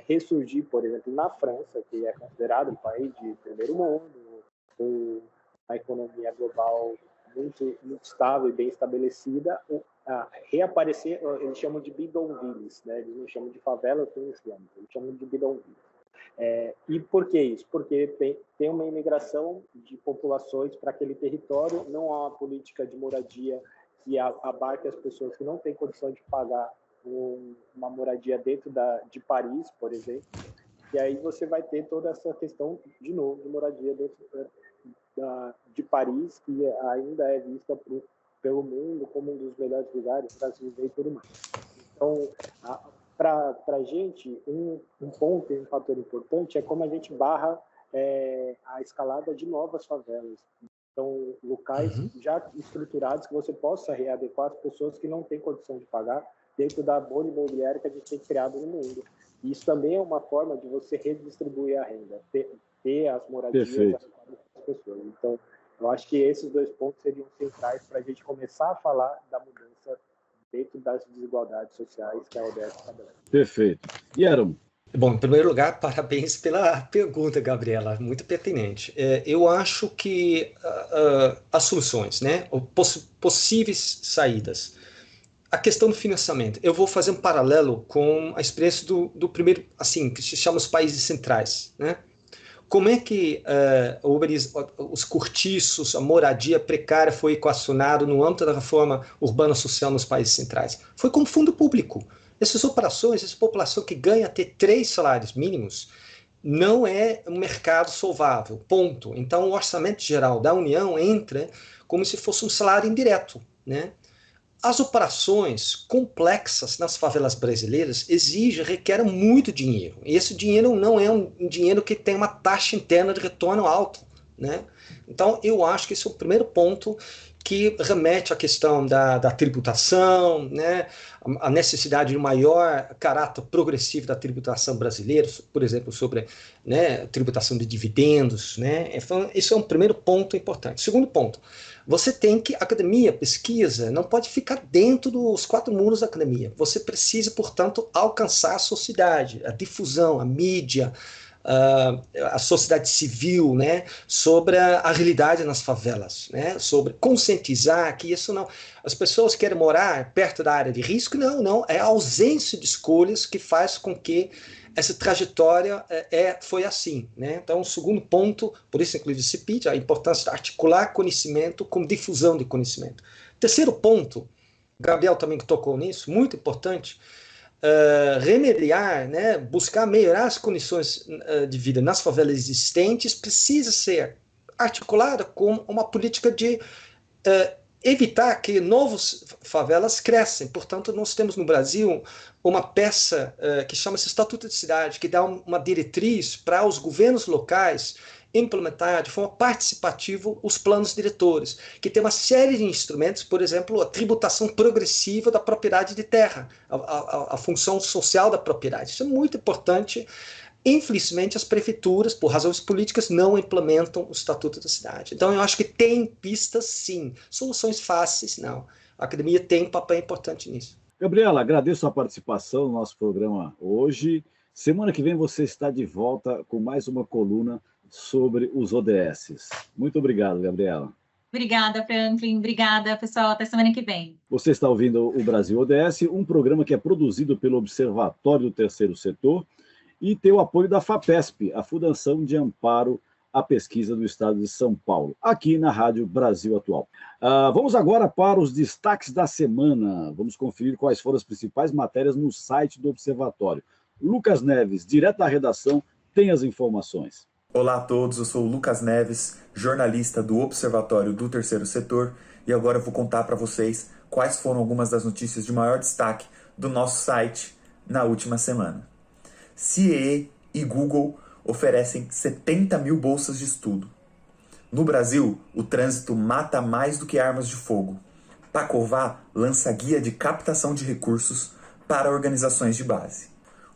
ressurgir, por exemplo, na França, que é considerado um país de primeiro mundo, com a economia global muito estável e bem estabelecida, reaparecer, eles chamam de bidonvilles, né? Eles não chamam de favela, eles chamam de bidonvilles. E por que isso? Porque tem uma imigração de populações para aquele território, não há uma política de moradia que abarque as pessoas que não têm condição de pagar uma moradia dentro de Paris, por exemplo. E aí você vai ter toda essa questão, de novo, de moradia dentro de Paris, que ainda é vista pelo mundo como um dos melhores lugares para se viver e tudo mais. Então, para a gente, um ponto e um fator importante é como a gente barra a escalada de novas favelas. Então, locais já estruturados que você possa readequar as pessoas que não têm condição de pagar dentro da bolha imobiliária que a gente tem criado no mundo. E isso também é uma forma de você redistribuir a renda, ter as moradias das pessoas. Então, eu acho que esses 2 pontos seriam centrais para a gente começar a falar da mudança dentro das desigualdades sociais que a ODS estabelece. Perfeito. E Éramo? Bom, em primeiro lugar, parabéns pela pergunta, Gabriela, muito pertinente. Eu acho que as soluções, né, possíveis saídas, a questão do financiamento, eu vou fazer um paralelo com a experiência do primeiro, assim, que se chama os países centrais, né? Como é que os cortiços, a moradia precária foi equacionado no âmbito da reforma urbana social nos países centrais? Foi com fundo público. Essas operações, essa população que ganha até 3 salários mínimos, não é um mercado solvável, ponto. Então, o orçamento geral da União entra como se fosse um salário indireto, né? As operações complexas nas favelas brasileiras requerem muito dinheiro. E esse dinheiro não é um dinheiro que tem uma taxa interna de retorno alta, né? Então, eu acho que esse é o primeiro ponto que remete à questão da tributação, né? A necessidade de um maior caráter progressivo da tributação brasileira, por exemplo, sobre, né, tributação de dividendos, né? Então, esse é um primeiro ponto importante. Segundo ponto, você tem que, academia, pesquisa, não pode ficar dentro dos 4 muros da academia. Você precisa, portanto, alcançar a sociedade, a difusão, a mídia, a sociedade civil, né, sobre a realidade nas favelas, né, sobre conscientizar que isso não... As pessoas querem morar perto da área de risco? Não, é a ausência de escolhas que faz com que essa trajetória foi assim, né? Então, o segundo ponto, por isso inclusive esse pitch, a importância de articular conhecimento com difusão de conhecimento. Terceiro ponto, Gabriel também que tocou nisso, muito importante, remediar, né, buscar melhorar as condições de vida nas favelas existentes precisa ser articulada com uma política de evitar que novas favelas crescem. Portanto, nós temos no Brasil uma peça que chama-se Estatuto de Cidade, que dá uma diretriz para os governos locais implementar de forma participativa os planos diretores, que tem uma série de instrumentos, por exemplo, a tributação progressiva da propriedade de terra, a função social da propriedade. Isso é muito importante. Infelizmente, as prefeituras, por razões políticas, não implementam o Estatuto da Cidade. Então, eu acho que tem pistas, sim. Soluções fáceis, não. A academia tem um papel importante nisso. Gabriela, agradeço a participação no nosso programa hoje. Semana que vem você está de volta com mais uma coluna sobre os ODS. Muito obrigado, Gabriela. Obrigada, Franklin. Obrigada, pessoal. Até semana que vem. Você está ouvindo o Brasil ODS, um programa que é produzido pelo Observatório do Terceiro Setor e tem o apoio da FAPESP, a Fundação de Amparo à Pesquisa do Estado de São Paulo, aqui na Rádio Brasil Atual. Vamos agora para os destaques da semana. Vamos conferir quais foram as principais matérias no site do Observatório. Lucas Neves, direto da redação, tem as informações. Olá a todos, eu sou o Lucas Neves, jornalista do Observatório do Terceiro Setor, e agora eu vou contar para vocês quais foram algumas das notícias de maior destaque do nosso site na última semana. CIE e Google oferecem 70 mil bolsas de estudo. No Brasil, o trânsito mata mais do que armas de fogo. Pacová lança guia de captação de recursos para organizações de base.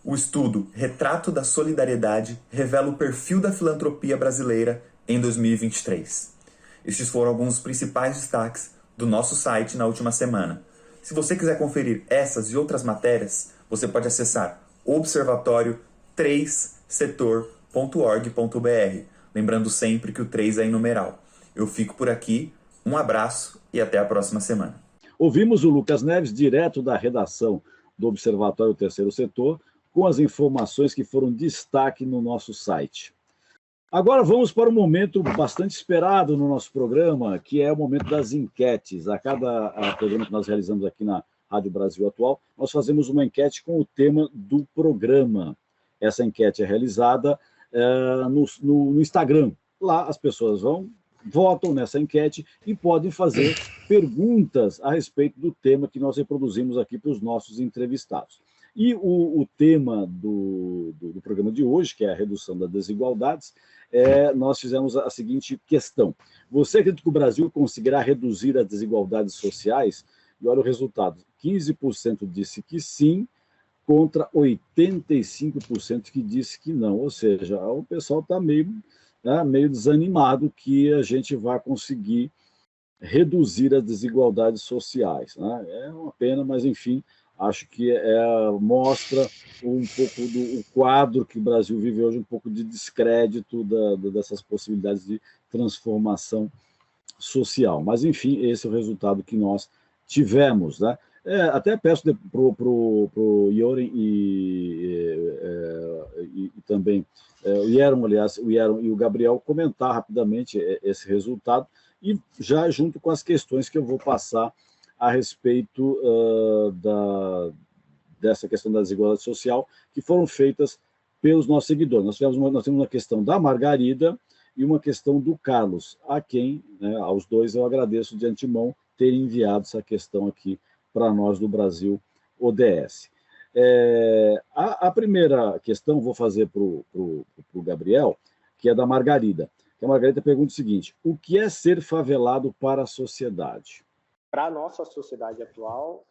O estudo Retrato da Solidariedade revela o perfil da filantropia brasileira em 2023. Estes foram alguns dos principais destaques do nosso site na última semana. Se você quiser conferir essas e outras matérias, você pode acessar observatório3setor.org.br, lembrando sempre que o 3 é em numeral. Eu fico por aqui, Um abraço e até a próxima semana. Ouvimos o Lucas Neves, direto da redação do Observatório Terceiro Setor, com as informações que foram destaque no nosso site. Agora vamos para um momento bastante esperado no nosso programa, que é o momento das enquetes. A cada programa que nós realizamos aqui na Rádio Brasil Atual, nós fazemos uma enquete com o tema do programa. Essa enquete é realizada no Instagram. Lá as pessoas votam nessa enquete e podem fazer perguntas a respeito do tema que nós reproduzimos aqui para os nossos entrevistados. E o tema do programa de hoje, que é a redução das desigualdades, nós fizemos a seguinte questão. Você acredita que o Brasil conseguirá reduzir as desigualdades sociais? E olha o resultado. 15% disse que sim, contra 85% que disse que não. Ou seja, o pessoal está meio desanimado que a gente vai conseguir reduzir as desigualdades sociais, né? É uma pena, mas, enfim, acho que mostra um pouco do quadro que o Brasil vive hoje, um pouco de descrédito dessas possibilidades de transformação social. Mas, enfim, esse é o resultado que nós tivemos, né? Até peço para o Ioren e também o Ieron, aliás, o Ieron e o Gabriel comentar rapidamente esse resultado e já junto com as questões que eu vou passar a respeito dessa questão da desigualdade social que foram feitas pelos nossos seguidores. Nós temos uma questão da Margarida e uma questão do Carlos, a quem, né, aos dois, eu agradeço de antemão terem enviado essa questão aqui para nós do Brasil ODS. A primeira questão vou fazer para o Gabriel, que é da Margarida. A Margarida pergunta o seguinte: o que é ser favelado para a sociedade? Para a nossa sociedade atual,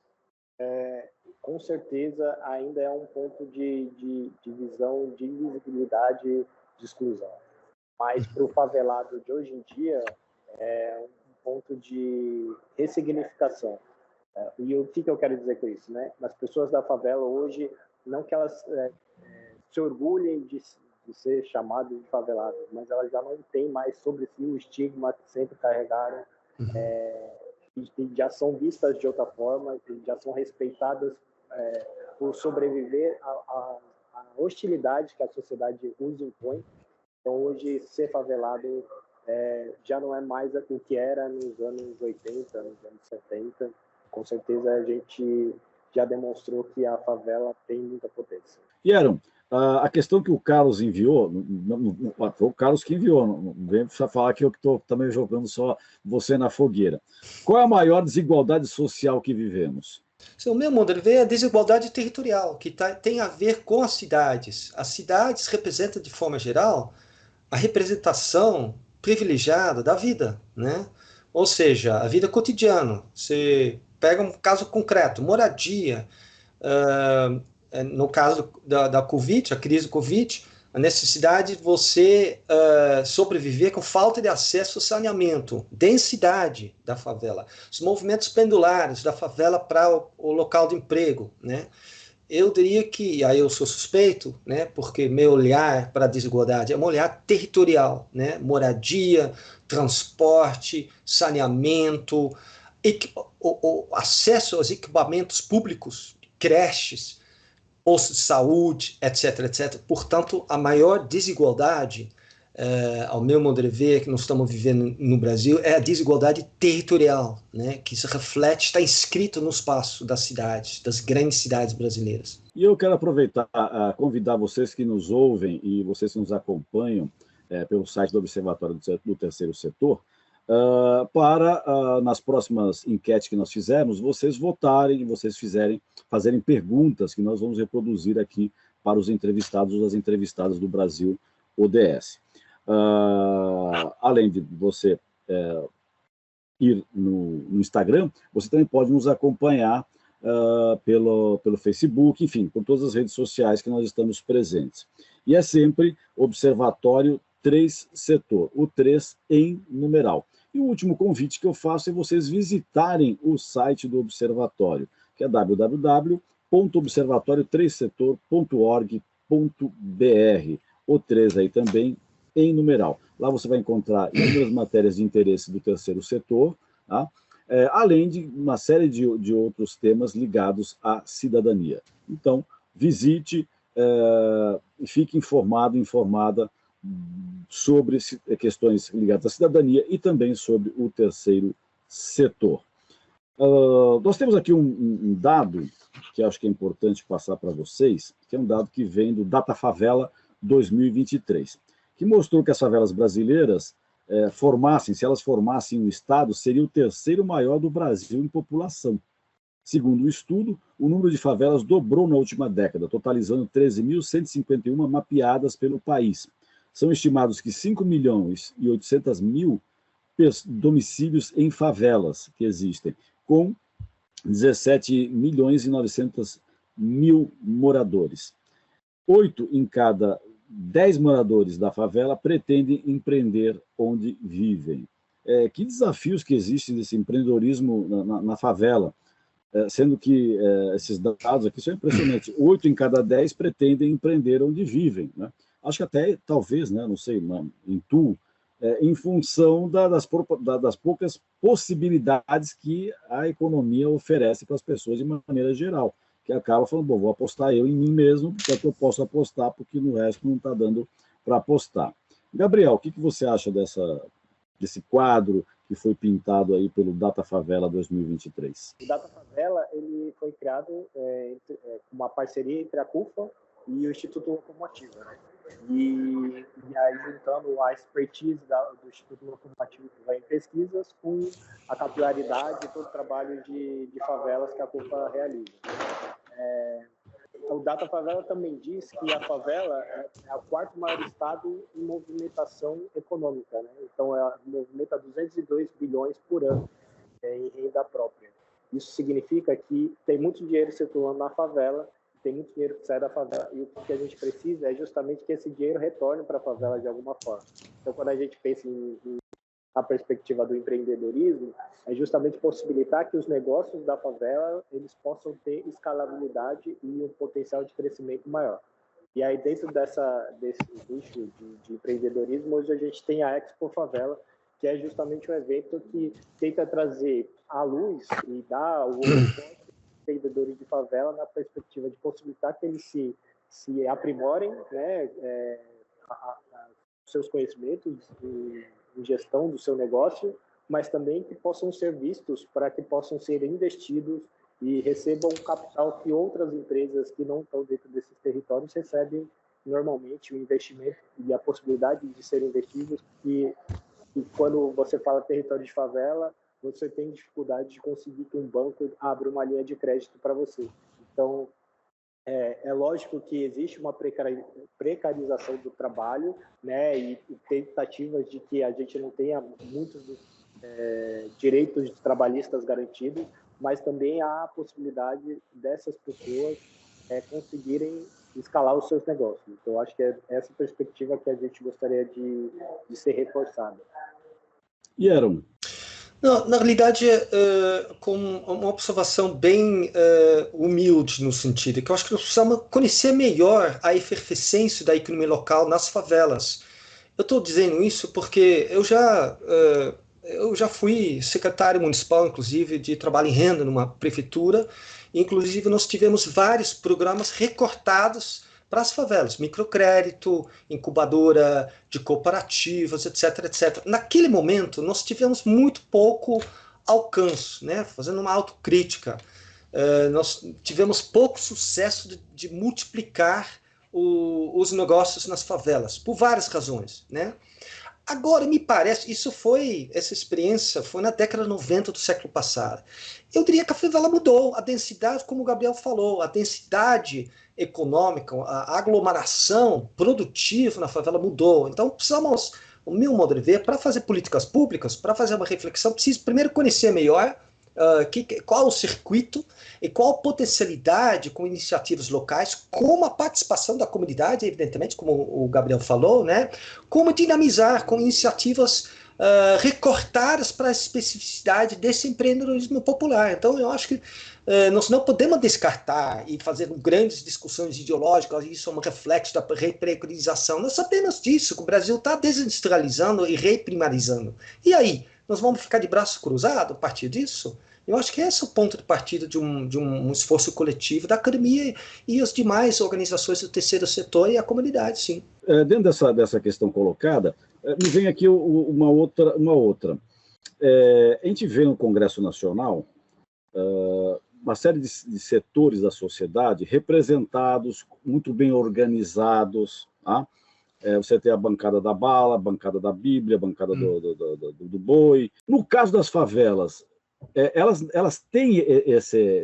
com certeza ainda é um ponto de visão de invisibilidade, de exclusão. Mas para o favelado de hoje em dia, é um ponto de ressignificação. E o que eu quero dizer com isso, né? As pessoas da favela hoje, não que elas se orgulhem de ser chamadas de faveladas, mas elas já não têm mais sobre si o estigma que sempre carregaram, já são vistas de outra forma, já são respeitadas por sobreviver à hostilidade que a sociedade os impõe. Então, hoje, ser favelado já não é mais o que era nos anos 80, nos anos 70. Com certeza, a gente já demonstrou que a favela tem muita potência. Ieron, a questão que o Carlos enviou, foi o Carlos que enviou, não vem precisar falar que eu estou também jogando só você na fogueira. Qual é a maior desigualdade social que vivemos? O meu modo de ver é a desigualdade territorial, que tem a ver com as cidades. As cidades representam, de forma geral, a representação privilegiada da vida, né? Ou seja, a vida cotidiana. Você pega um caso concreto, moradia, no caso da Covid, a crise do Covid, a necessidade de você sobreviver com falta de acesso ao saneamento, densidade da favela, os movimentos pendulares da favela para o local de emprego, né? Eu diria que, aí eu sou suspeito, né, porque meu olhar para a desigualdade é um olhar territorial, né? Moradia, transporte, saneamento, o acesso aos equipamentos públicos, creches, postos de saúde, etc, etc. Portanto, a maior desigualdade, ao meu modo de ver, que nós estamos vivendo no Brasil, é a desigualdade territorial, né, que se reflete, está inscrito no espaço das cidades, das grandes cidades brasileiras. E eu quero aproveitar a convidar vocês que nos ouvem e vocês que nos acompanham pelo site do Observatório do Terceiro Setor, para, nas próximas enquetes que nós fizermos, vocês votarem e vocês fazerem perguntas que nós vamos reproduzir aqui para os entrevistados ou as entrevistadas do Brasil ODS. Além de você ir no Instagram, você também pode nos acompanhar pelo Facebook, enfim, por todas as redes sociais que nós estamos presentes. E é sempre Observatório 3 Setor, o 3 em numeral. E o último convite que eu faço é vocês visitarem o site do Observatório, que é www.observatório3setor.org.br. O 3 aí também em numeral. Lá você vai encontrar inúmeras matérias de interesse do terceiro setor, tá? Além de uma série de outros temas ligados à cidadania. Então, visite e fique informada sobre questões ligadas à cidadania e também sobre o terceiro setor. Nós temos aqui um dado que acho que é importante passar para vocês, que é um dado que vem do Datafavela 2023, que mostrou que as favelas brasileiras se elas formassem um estado, seria o terceiro maior do Brasil em população. Segundo o estudo, o número de favelas dobrou na última década, totalizando 13.151 mapeadas pelo país. São estimados que 5.800.000 domicílios em favelas que existem, com 17.900.000 moradores. 8 em cada 10 moradores da favela pretendem empreender onde vivem. Que desafios que existem desse empreendedorismo na favela, sendo que esses dados aqui são impressionantes. 8 em cada 10 pretendem empreender onde vivem, né? Acho que até, talvez, né, não sei, em Tu, em função das poucas possibilidades que a economia oferece para as pessoas de maneira geral, que acaba falando, bom, vou apostar eu em mim mesmo, porque eu posso apostar, porque no resto não está dando para apostar. Gabriel, o que você acha desse quadro que foi pintado aí pelo Datafavela 2023? O Datafavela ele foi criado com uma parceria entre a CUFA e o Instituto Locomotiva, né? E aí juntando a expertise do Instituto Locomotivo que vai em pesquisas com a capilaridade e todo o trabalho de favelas que a CUFA realiza. O Datafavela também diz que a favela é o quarto maior estado em movimentação econômica, né? Então ela movimenta 202 bilhões por ano em renda própria. Isso significa que tem muito dinheiro circulando na favela, tem muito dinheiro que sai da favela, e o que a gente precisa é justamente que esse dinheiro retorne para a favela de alguma forma. Então, quando a gente pensa na perspectiva do empreendedorismo, é justamente possibilitar que os negócios da favela eles possam ter escalabilidade e um potencial de crescimento maior. E aí, dentro desse nicho de empreendedorismo, hoje a gente tem a Expo Favela, que é justamente um evento que tenta trazer à luz e dar o empreendedores de favela na perspectiva de possibilitar que eles se aprimorem, né, seus conhecimentos em gestão do seu negócio, mas também que possam ser vistos para que possam ser investidos e recebam capital que outras empresas que não estão dentro desses territórios recebem normalmente, o investimento e a possibilidade de serem investidos, que quando você fala território de favela, você tem dificuldade de conseguir que um banco abra uma linha de crédito para você. Então, é lógico que existe uma precarização do trabalho, né, e tentativas de que a gente não tenha muitos direitos trabalhistas garantidos, mas também há a possibilidade dessas pessoas conseguirem escalar os seus negócios. Então, acho que é essa perspectiva que a gente gostaria de ser reforçada. E Aaron? Não, na realidade, com uma observação bem humilde no sentido que eu acho que nós precisamos conhecer melhor a efervescência da economia local nas favelas. Eu estou dizendo isso porque eu já fui secretário municipal, inclusive, de trabalho em renda numa prefeitura. Inclusive, nós tivemos vários programas recortados para as favelas, microcrédito, incubadora de cooperativas, etc, etc. Naquele momento, nós tivemos muito pouco alcance, né? Fazendo uma autocrítica. Nós tivemos pouco sucesso de multiplicar os negócios nas favelas, por várias razões, né? Agora, me parece, essa experiência foi na década de 90 do século passado. Eu diria que a favela mudou, a densidade, como o Gabriel falou, a densidade econômica, a aglomeração produtiva na favela mudou. Então, precisamos, o meu modo de ver, para fazer políticas públicas, para fazer uma reflexão, preciso primeiro conhecer melhor qual o circuito e qual a potencialidade com iniciativas locais, como a participação da comunidade, evidentemente, como o Gabriel falou, né? Como dinamizar com iniciativas recortadas para a especificidade desse empreendedorismo popular. Então, eu acho que nós não podemos descartar e fazer grandes discussões ideológicas, isso é um reflexo da reprecarização. Nós sabemos disso, que o Brasil está desindustrializando e reprimarizando. E aí, nós vamos ficar de braço cruzado a partir disso? Eu acho que esse é o ponto de partida de um esforço coletivo da academia e as demais organizações do terceiro setor e a comunidade, sim. Dentro dessa questão colocada, me vem aqui uma outra. A gente vê no Congresso Nacional uma série de setores da sociedade representados, muito bem organizados. Tá? Você tem a bancada da bala, a bancada da Bíblia, a bancada do boi. No caso das favelas, elas têm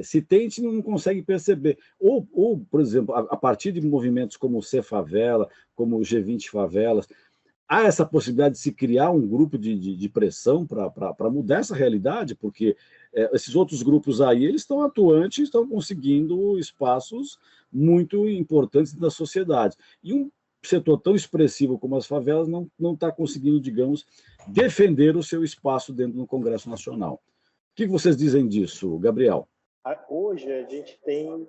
se tem, a gente não consegue perceber. Ou, por exemplo, a partir de movimentos como o C-Favela, como o G20 Favelas, há essa possibilidade de se criar um grupo de pressão para mudar essa realidade, porque esses outros grupos aí, eles estão atuantes, estão conseguindo espaços muito importantes da sociedade. E um setor tão expressivo como as favelas não está conseguindo, digamos, defender o seu espaço dentro do Congresso Nacional. O que vocês dizem disso, Gabriel? Hoje a gente tem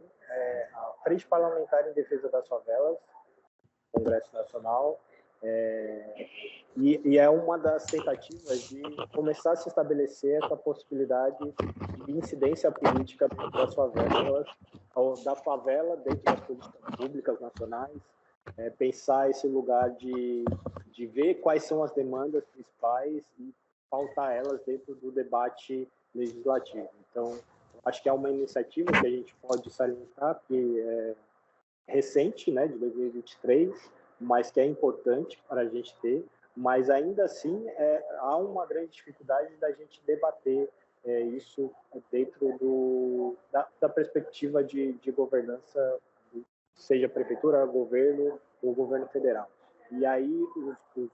a Frente Parlamentar em Defesa das Favelas, Congresso Nacional, e é uma das tentativas de começar a se estabelecer essa possibilidade de incidência política dentro das favelas, da favela dentro das políticas públicas nacionais, pensar esse lugar de ver quais são as demandas principais e pautar elas dentro do debate legislativo. Então, acho que é uma iniciativa que a gente pode salientar, que é recente, né, de 2023, mas que é importante para a gente ter, mas ainda assim há uma grande dificuldade da gente debater isso dentro da perspectiva de governança, seja prefeitura, governo ou governo federal. E aí os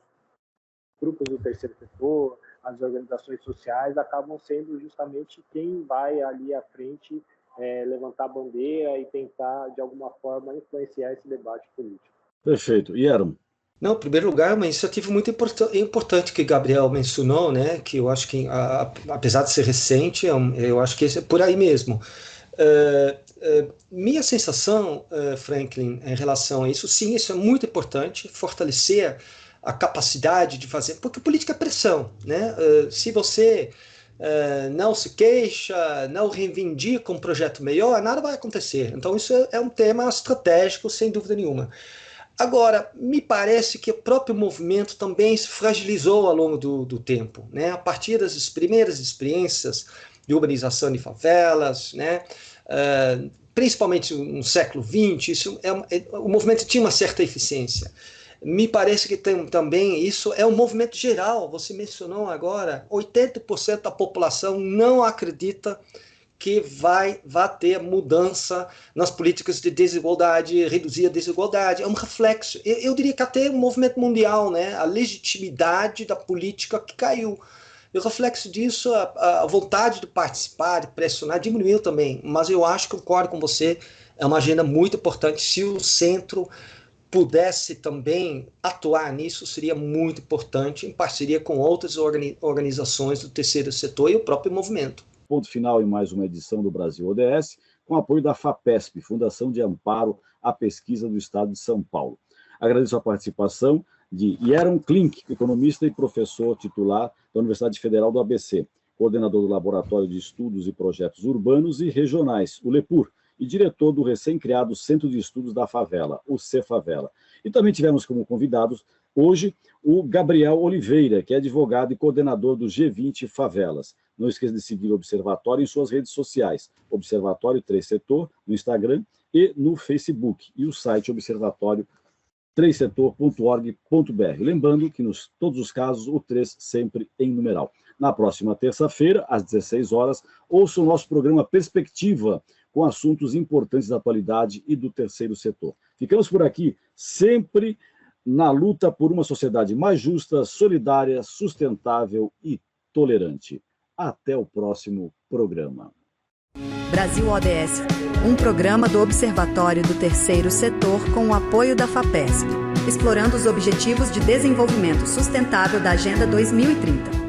grupos do terceiro setor, as organizações sociais acabam sendo justamente quem vai ali à frente levantar a bandeira e tentar, de alguma forma, influenciar esse debate político. Perfeito. E Aaron? Não, em primeiro lugar, uma iniciativa muito importante que Gabriel mencionou, né, que eu acho que, apesar de ser recente, eu acho que é por aí mesmo. Minha sensação, Franklin, em relação a isso, sim, isso é muito importante, fortalecer a capacidade de fazer, porque política é pressão, né? Se você não se queixa, não reivindica um projeto melhor, nada vai acontecer. Então isso é um tema estratégico, sem dúvida nenhuma. Agora, me parece que o próprio movimento também se fragilizou ao longo do tempo, né? A partir das primeiras experiências de urbanização de favelas, né? Principalmente no século XX, o movimento tinha uma certa eficiência. Me parece que também isso é um movimento geral. Você mencionou agora, 80% da população não acredita que vai ter mudança nas políticas de desigualdade, reduzir a desigualdade. É um reflexo. Eu diria que até um movimento mundial, né? A legitimidade da política que caiu. E o reflexo disso, a vontade de participar, de pressionar, diminuiu também. Mas eu acho que concordo com você, é uma agenda muito importante. Se o centro pudesse também atuar nisso, seria muito importante, em parceria com outras organizações do terceiro setor e o próprio movimento. Ponto final em mais uma edição do Brasil ODS, com apoio da FAPESP, Fundação de Amparo à Pesquisa do Estado de São Paulo. Agradeço a participação de Aaron Klink, economista e professor titular da Universidade Federal do ABC, coordenador do Laboratório de Estudos e Projetos Urbanos e Regionais, o LEPUR, e diretor do recém-criado Centro de Estudos da Favela, o C-Favela. E também tivemos como convidados hoje o Gabriel Oliveira, que é advogado e coordenador do G20 Favelas. Não esqueça de seguir o Observatório em suas redes sociais, Observatório 3 Setor, no Instagram e no Facebook, e o site observatório3setor.org.br. Lembrando que, todos os casos, o 3 sempre em numeral. Na próxima terça-feira, às 16 horas, ouça o nosso programa Perspectiva, com assuntos importantes da atualidade e do terceiro setor. Ficamos por aqui, sempre na luta por uma sociedade mais justa, solidária, sustentável e tolerante. Até o próximo programa. Brasil ODS, um programa do Observatório do Terceiro Setor com o apoio da FAPESP, explorando os Objetivos de Desenvolvimento Sustentável da Agenda 2030.